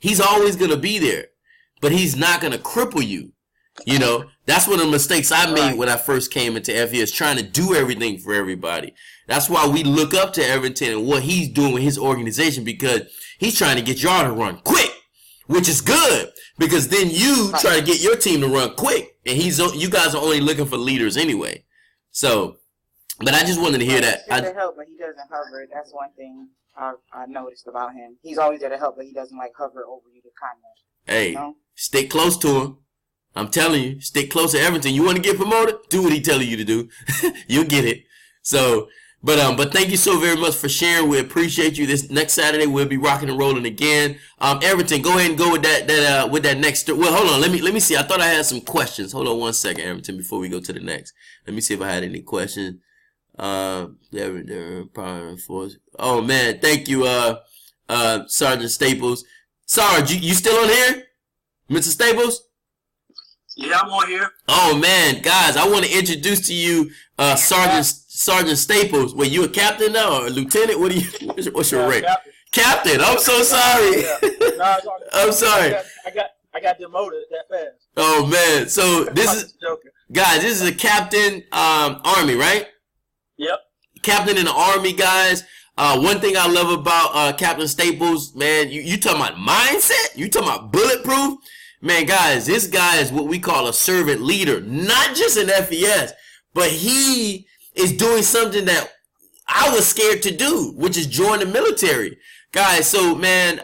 he's always going to be there. But he's not going to cripple you. That's one of the mistakes I made when I first came into FES, trying to do everything for everybody. That's why we look up to Everton and what he's doing with his organization, because he's trying to get y'all to run quick, which is good, because then you try to get your team to run quick, and you guys are only looking for leaders anyway. So, but I just wanted to hear that. He's there to help, but he doesn't hover. That's one thing I noticed about him. He's always there to help, but he doesn't hover over you to kind of. Hey, stick close to him. I'm telling you, stick close to Everton. You want to get promoted? Do what he telling you to do. You'll get it. So, but thank you so very much for sharing. We appreciate you. This next Saturday we'll be rocking and rolling again. Everton, go ahead and go with that next. Well, hold on. Let me see. I thought I had some questions. Hold on one second, Everton, before we go to the next. Let me see if I had any questions. Oh man, thank you, Sergeant Staples. Sarge, you still on here, Mr. Staples? Yeah, I'm on here. Oh man, guys, I want to introduce to you Sergeant Staples. Wait, you a captain now or a lieutenant? What's your rank? Captain. I'm so sorry. I'm sorry. I got demoted that fast. Oh man, so this is a captain, Army, right? Yep. Captain in the Army, guys. One thing I love about Captain Staples, man, you talking about mindset? You talking about bulletproof? Man, guys, this guy is what we call a servant leader, not just in FES, but he is doing something that I was scared to do, which is join the military. Guys, so, man,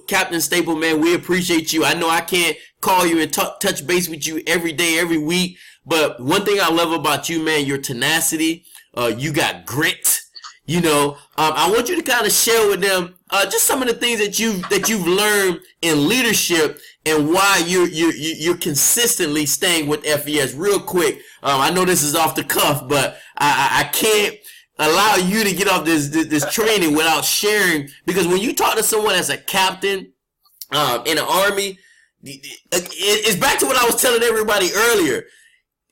Captain Staples, man, we appreciate you. I know I can't call you and touch base with you every day, every week, but one thing I love about you, man, your tenacity, you got grit. I want you to kind of share with them just some of the things that you've learned in leadership and why you're consistently staying with FES. Real quick, I know this is off the cuff, but I can't allow you to get off this training without sharing, because when you talk to someone as a captain in the Army, it's back to what I was telling everybody earlier.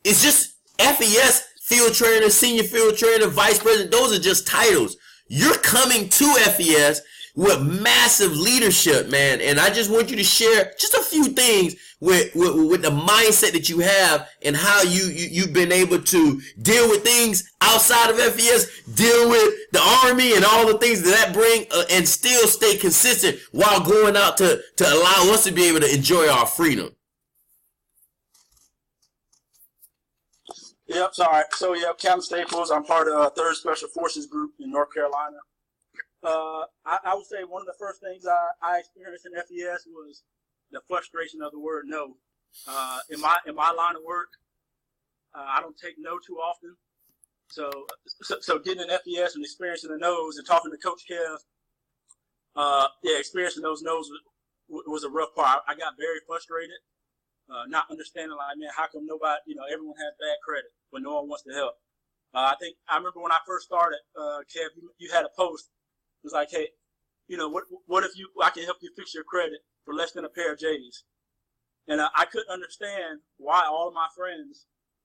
It's just FES. Field trainer, senior field trainer, vice president, those are just titles. You're coming to FES with massive leadership, man. And I just want you to share just a few things with the mindset that you have and how you've been able to deal with things outside of FES, deal with the Army and all the things that bring, and still stay consistent while going out to allow us to be able to enjoy our freedom. Yep, sorry. So, Captain Staples, I'm part of 3rd Special Forces Group in North Carolina. I would say one of the first things I experienced in FES was the frustration of the word no. In my line of work, I don't take no too often. So getting in FES and experiencing the no's and talking to Coach Kev, experiencing those no's was a rough part. I got very frustrated. Not understanding, man, how come nobody, everyone has bad credit, but no one wants to help. I remember when I first started, Kev, you had a post. It was like, hey, what if I can help you fix your credit for less than a pair of J's? And I couldn't understand why all of my friends,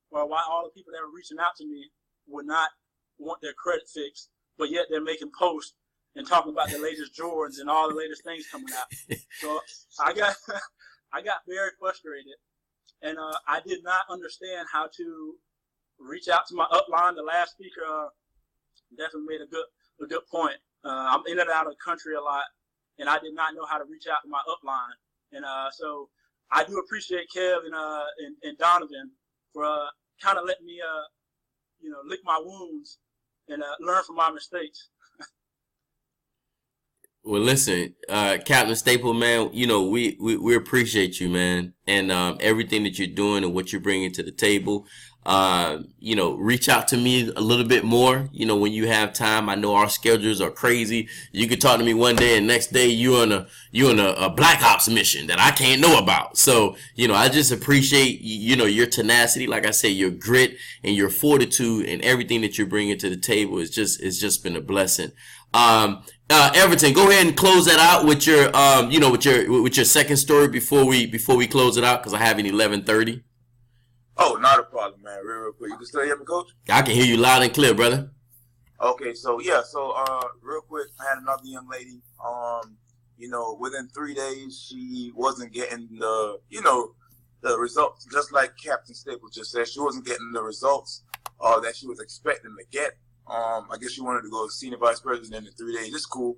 or why all the people that were reaching out to me would not want their credit fixed but yet they're making posts and talking about the latest Jordans and all the latest things coming out. So I got I got very frustrated, and I did not understand how to reach out to my upline. The last speaker definitely made a good point. I'm in and out of the country a lot, and I did not know how to reach out to my upline. And so I do appreciate Kev and Donovan for kind of letting me, lick my wounds and learn from my mistakes. Well, listen, Captain Staple, man, we appreciate you, man, and everything that you're doing and what you're bringing to the table. Reach out to me a little bit more, when you have time. I know our schedules are crazy. You could talk to me one day and next day you're on a Black Ops mission that I can't know about. So, I just appreciate, your tenacity. Like I say, your grit and your fortitude and everything that you're bringing to the table it's just been a blessing. Everton, go ahead and close that out with your, with your second story before we close it out, because I have an 11:30. Oh, not a problem, man. Real quick. You can still hear me, Coach? I can hear you loud and clear, brother. Okay, so real quick, I had another young lady. Within 3 days, she wasn't getting the results. Just like Captain Staples just said, she wasn't getting the results that she was expecting to get. I guess she wanted to go to senior vice president in 3 days. It's cool,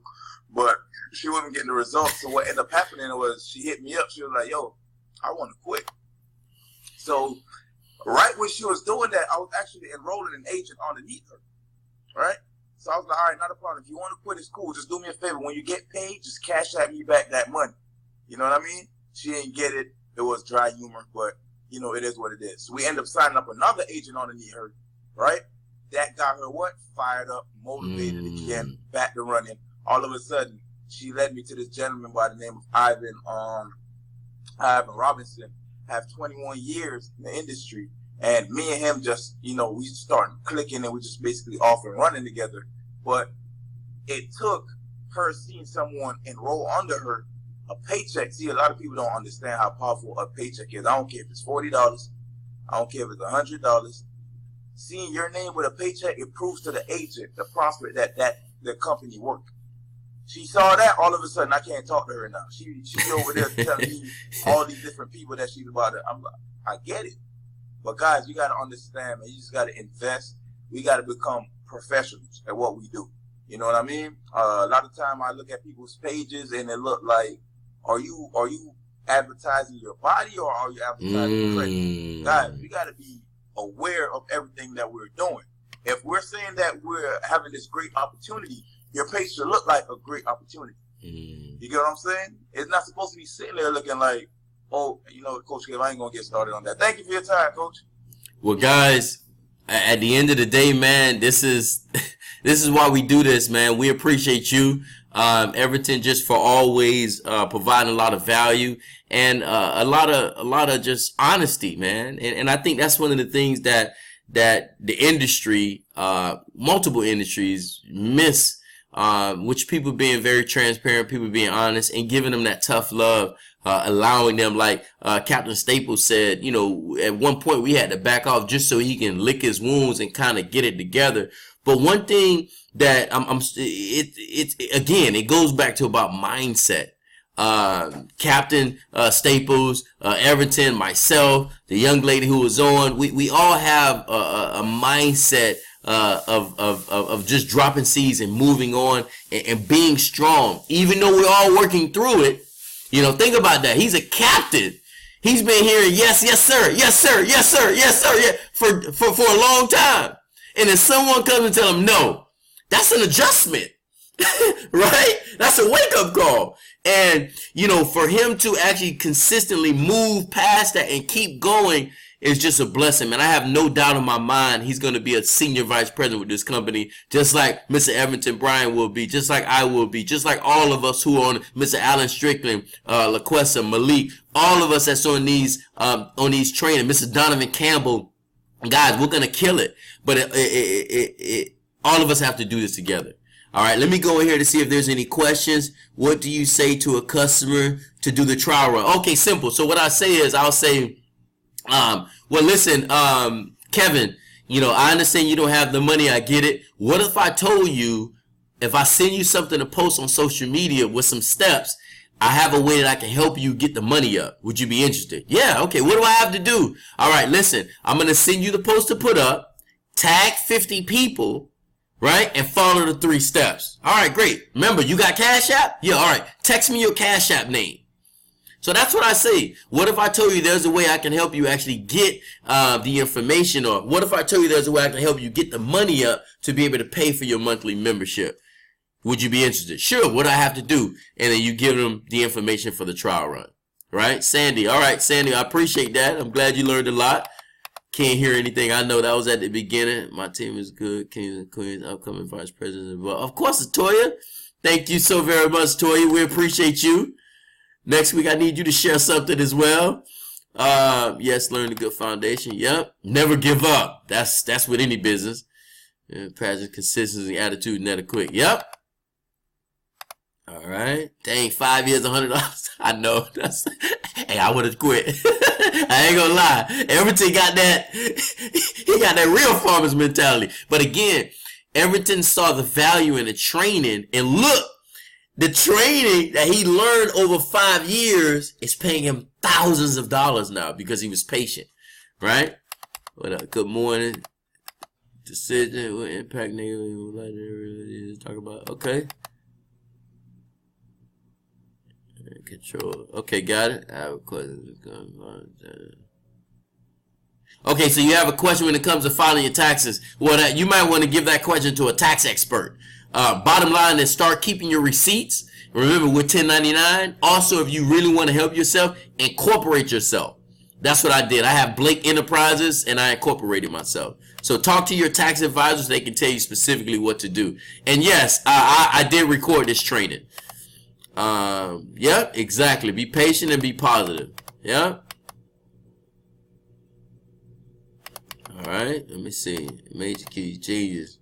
but she wasn't getting the results. So what ended up happening was she hit me up. She was like, "Yo, I want to quit." So right when she was doing that, I was actually enrolling an agent underneath her, right? So I was like, all right, not a problem. If you want to quit, it's cool. Just do me a favor. When you get paid, just cash at me back that money. You know what I mean? She didn't get it. It was dry humor, but, it is what it is. So we ended up signing up another agent underneath her, right? That got her what? Fired up, motivated again, back to running. All of a sudden, she led me to this gentleman by the name of Ivan Robinson. Have 21 years in the industry, and me and him just, we started clicking, and we just basically off and running together. But it took her seeing someone enroll under her a paycheck. See, a lot of people don't understand how powerful a paycheck is. I don't care if it's $40. I don't care if it's $100. Seeing your name with a paycheck, it proves to the agent, the prospect, that the company worked. She saw that, all of a sudden, I can't talk to her now. She over there telling me all these different people that she's about to. I'm like, I get it. But guys, you got to understand, man. You just got to invest. We got to become professionals at what we do. You know what I mean? A lot of time I look at people's pages and it look like, are you advertising your body or are you advertising your credit? Guys, we got to be aware of everything that we're doing. If we're saying that we're having this great opportunity, your page should look like a great opportunity. You get what I'm saying? It's not supposed to be sitting there looking like, oh, Coach Kev, I ain't going to get started on that. Thank you for your time, Coach. Well, guys, at the end of the day, man, this is why we do this, man. We appreciate you, Everton, just for always providing a lot of value and a lot of just honesty, man. And I think that's one of the things that the industry, multiple industries miss. Which people being very transparent, people being honest and giving them that tough love, allowing them, like, Captain Staples said, at one point we had to back off just so he can lick his wounds and kind of get it together. But one thing that it goes back to about mindset. Captain Staples, Everton, myself, the young lady who was on, we all have a mindset of just dropping seeds and moving on and being strong, even though we're all working through it. Think about that. He's a captain. He's been hearing yes, yes, sir, yes, sir, yes, sir, yes, sir, yeah, for a long time. And then someone comes and tell him no. That's an adjustment, right? That's a wake-up call. And, for him to actually consistently move past that and keep going is just a blessing, man. I have no doubt in my mind he's going to be a senior vice president with this company, just like Mr. Everton Bryan will be, just like I will be, just like all of us who are on, Mr. Alan Strickland, LaQuesta, Malik, all of us that's on these training, Mr. Donovan Campbell. Guys, we're going to kill it. But all of us have to do this together. All right, let me go in here to see if there's any questions. What do you say to a customer to do the trial run? Okay, simple. So what I say is I'll say, well, listen, Kevin, You know, I understand you don't have the money. I get it. What if I told you, if I send you something to post on social media with some steps, I have a way that I can help you get the money up. Would you be interested? Yeah, okay. What do I have to do? All right, listen. I'm going to send you the post to put up, tag 50 people, right? And follow the 3 steps. All right, great. Remember, you got Cash App? Yeah, all right. Text me your Cash App name. So that's what I say. What if I told you there's a way I can help you actually get the information, or what if I told you there's a way I can help you get the money up to be able to pay for your monthly membership? Would you be interested? Sure. What do I have to do? And then you give them the information for the trial run, right? Sandy. All right, Sandy, I appreciate that. I'm glad you learned a lot. Can't hear anything. I know that was at the beginning. My team is good. Kings and Queens, upcoming vice president. Well, of course, it's Toya. Thank you so very much, Toya. We appreciate you. Next week, I need you to share something as well. Yes, learn a good foundation. Yep. Never give up. That's with any business. Practice consistency, attitude, never quit. Yep. All right. Dang, 5 years, $100. I know. Hey, I would have quit. I ain't gonna lie. Everton got that. He got that real farmer's mentality. But again, Everton saw the value in the training, and look. The training that he learned over 5 years is paying him thousands of dollars now because he was patient, right? What up? Good morning. Decision will impact negatively. Talk about. Okay. Control. Okay, got it. I have a question. Okay, so you have a question when it comes to filing your taxes. Well, you might want to give that question to a tax expert. Bottom line is start keeping your receipts. Remember, we're 1099. Also, if you really want to help yourself, incorporate yourself. That's what I did. I have Blake Enterprises, and I incorporated myself. So talk to your tax advisors. They can tell you specifically what to do. And yes, I did record this training. Yep, exactly. Be patient and be positive. Yep. All right. Let me see. Major key changes.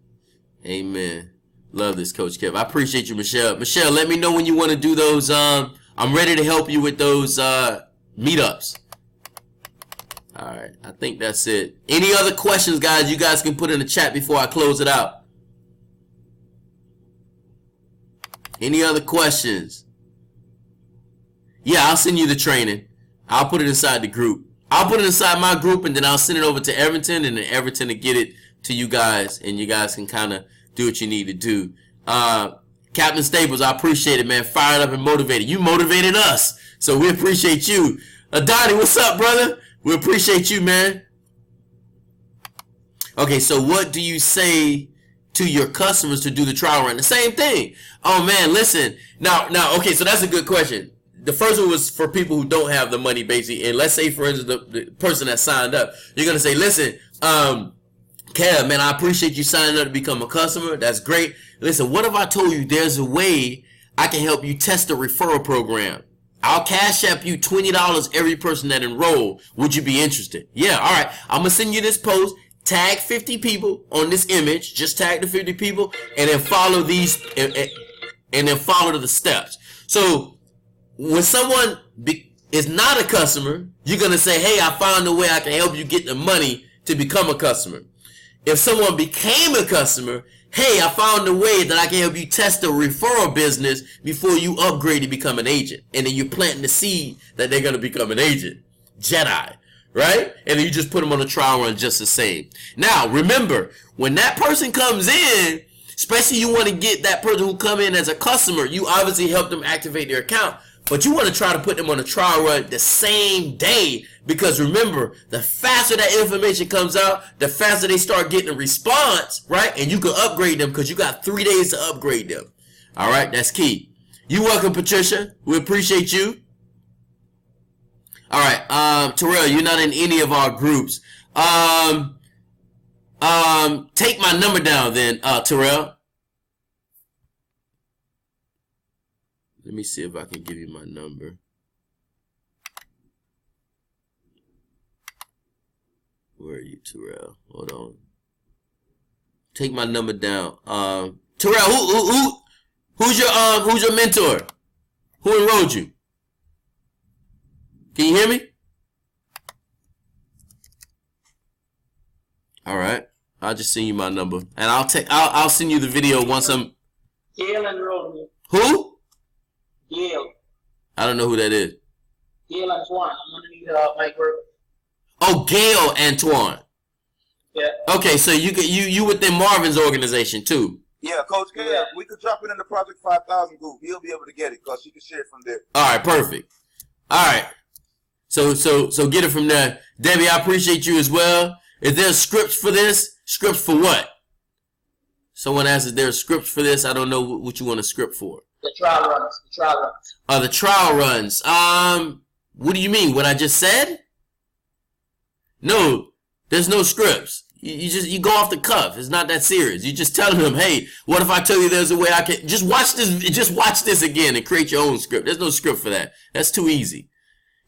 Amen. Love this, Coach Kev. I appreciate you, Michelle. Michelle, let me know when you want to do those. I'm ready to help you with those meetups. All right. I think that's it. Any other questions, guys, you guys can put in the chat before I close it out. Any other questions? Yeah, I'll send you the training. I'll put it inside the group. I'll put it inside my group, and then I'll send it over to Everton, and then Everton will get it to you guys, and you guys can kind of do what you need to do. Captain Staples, I appreciate it, man. Fired up and motivated. You motivated us, so we appreciate you. Donnie, what's up, brother? We appreciate you, man. Okay, so what do you say to your customers to do the trial run? The same thing. Oh, man, listen. Now, okay, so that's a good question. The first one was for people who don't have the money, basically. And let's say, for instance, the person that signed up, you're going to say, listen, Kev, man, I appreciate you signing up to become a customer. That's great. Listen, what if I told you there's a way I can help you test a referral program? I'll cash app you $20 every person that enroll. Would you be interested? Yeah, all right. I'm going to send you this post. Tag 50 people on this image. Just tag the 50 people and then follow these and then follow the steps. So when someone is not a customer, you're going to say, hey, I found a way I can help you get the money to become a customer. If someone became a customer, hey, I found a way that I can help you test a referral business before you upgrade to become an agent. And then you're planting the seed that they're going to become an agent. Jedi, right? And then you just put them on a trial run just the same. Now, remember, when that person comes in, especially you want to get that person who come in as a customer, you obviously help them activate their account. But you want to try to put them on a trial run the same day, because remember, the faster that information comes out, the faster they start getting a response, right? And you can upgrade them because you got 3 days to upgrade them. All right, that's key. You're welcome, Patricia. We appreciate you. All right, Terrell, you're not in any of our groups. Take my number down then, Terrell. Let me see if I can give you my number. Where are you, Terrell? Hold on. Take my number down. Terrell, who's your mentor? Who enrolled you? Can you hear me? All right. I'll just send you my number, and I'll send you the video once I'm. Gail enrolled me. Who? Gail. I don't know who that is. Gail Antoine. I'm gonna need Mike Burger. Oh, Gail Antoine. Yeah. Okay, so you within Marvin's organization too. Yeah, Coach K, Yeah. we could drop it in the Project 5000 group. He'll be able to get it because she can share it from there. All right, perfect. All right. So get it from there. Debbie, I appreciate you as well. Is there scripts for this? Scripts for what? Someone asked, is there a script for this? I don't know what you want a script for. The trial runs. The trial runs. The trial runs. What do you mean? What I just said? No, there's no scripts. You go off the cuff. It's not that serious. You just telling them, hey, what if I tell you there's a way I can just watch this again and create your own script. There's no script for that. That's too easy.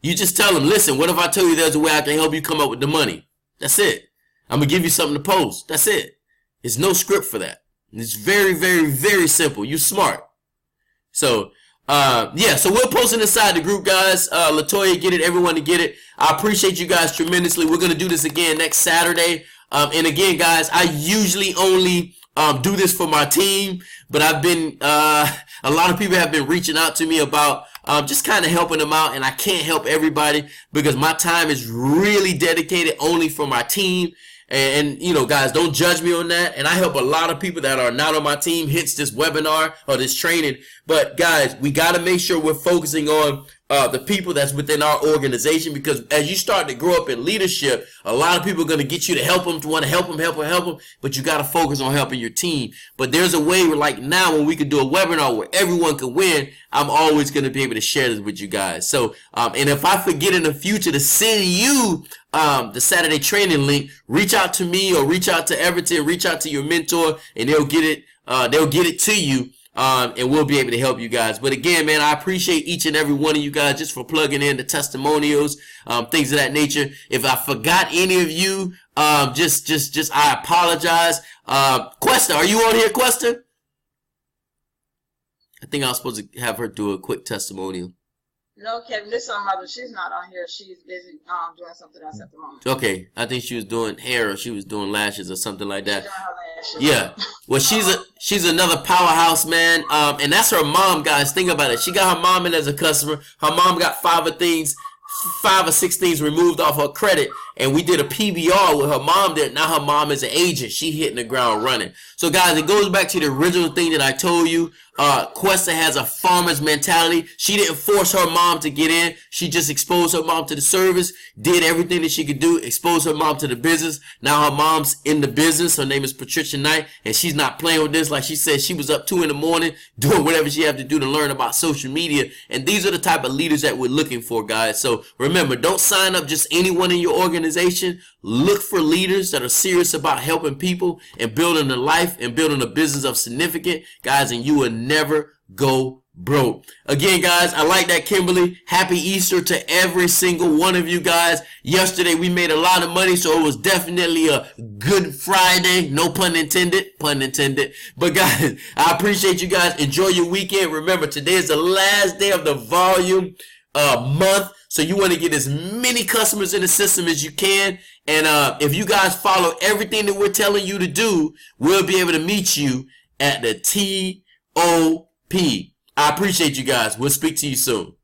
You just tell them, listen, what if I tell you there's a way I can help you come up with the money? That's it. I'm going to give you something to post. That's it. There's no script for that. It's very, very, very simple. You're smart. So, yeah, so we'll post it inside the group, guys. Latoya, get it. Everyone to get it. I appreciate you guys tremendously. We're going to do this again next Saturday. And again, guys, I usually only do this for my team, but I've been, a lot of people have been reaching out to me about just kind of helping them out, and I can't help everybody because my time is really dedicated only for my team. And you know, guys, don't judge me on that. And I help a lot of people that are not on my team, hence this webinar or this training. But guys, we got to make sure we're focusing on the people that's within our organization, because as you start to grow up in leadership, a lot of people are going to get you to help them, to want to help them, but you got to focus on helping your team. But there's a way where, like now, when we can do a webinar where everyone can win, I'm always going to be able to share this with you guys. So, and if I forget in the future to send you the Saturday training link, reach out to me or reach out to Everton, reach out to your mentor, and they'll get it to you. And we'll be able to help you guys. But again, man, I appreciate each and every one of you guys just for plugging in the testimonials, things of that nature. If I forgot any of you, just I apologize. Questa, are you on here, Questa? I think I was supposed to have her do a quick testimonial. No, Kevin, this is mother. She's not on here. She's busy doing something else at the moment. Okay, I think she was doing hair or she was doing lashes or something like that. She's doing her lashes. Yeah. Well, she's another powerhouse, man. And that's her mom, guys. Think about it. She got her mom in as a customer. Her mom got 5 or 6 things removed off her credit, and we did a PBR with her mom there. Now her mom is an agent. She hitting the ground running. So guys, it goes back to the original thing that I told you. Questa has a farmer's mentality. She didn't force her mom to get in. She just exposed her mom to the service, did everything that she could do, exposed her mom to the business. Now her mom's in the business. Her name is Patricia Knight, and she's not playing with this. Like she said, she was up 2 in the morning doing whatever she had to do to learn about social media. And these are the type of leaders that we're looking for, guys. So remember, don't sign up just anyone in your organization. Look for leaders that are serious about helping people and building a life and building a business of significance, guys, and you will never go broke. Again, guys, I like that, Kimberly. Happy Easter to every single one of you guys. Yesterday, we made a lot of money, so it was definitely a good Friday. No pun intended. Pun intended. But, guys, I appreciate you guys. Enjoy your weekend. Remember, today is the last day of the volume month, so you want to get as many customers in the system as you can. And if you guys follow everything that we're telling you to do, we'll be able to meet you at the TOP. I appreciate you guys. We'll speak to you soon.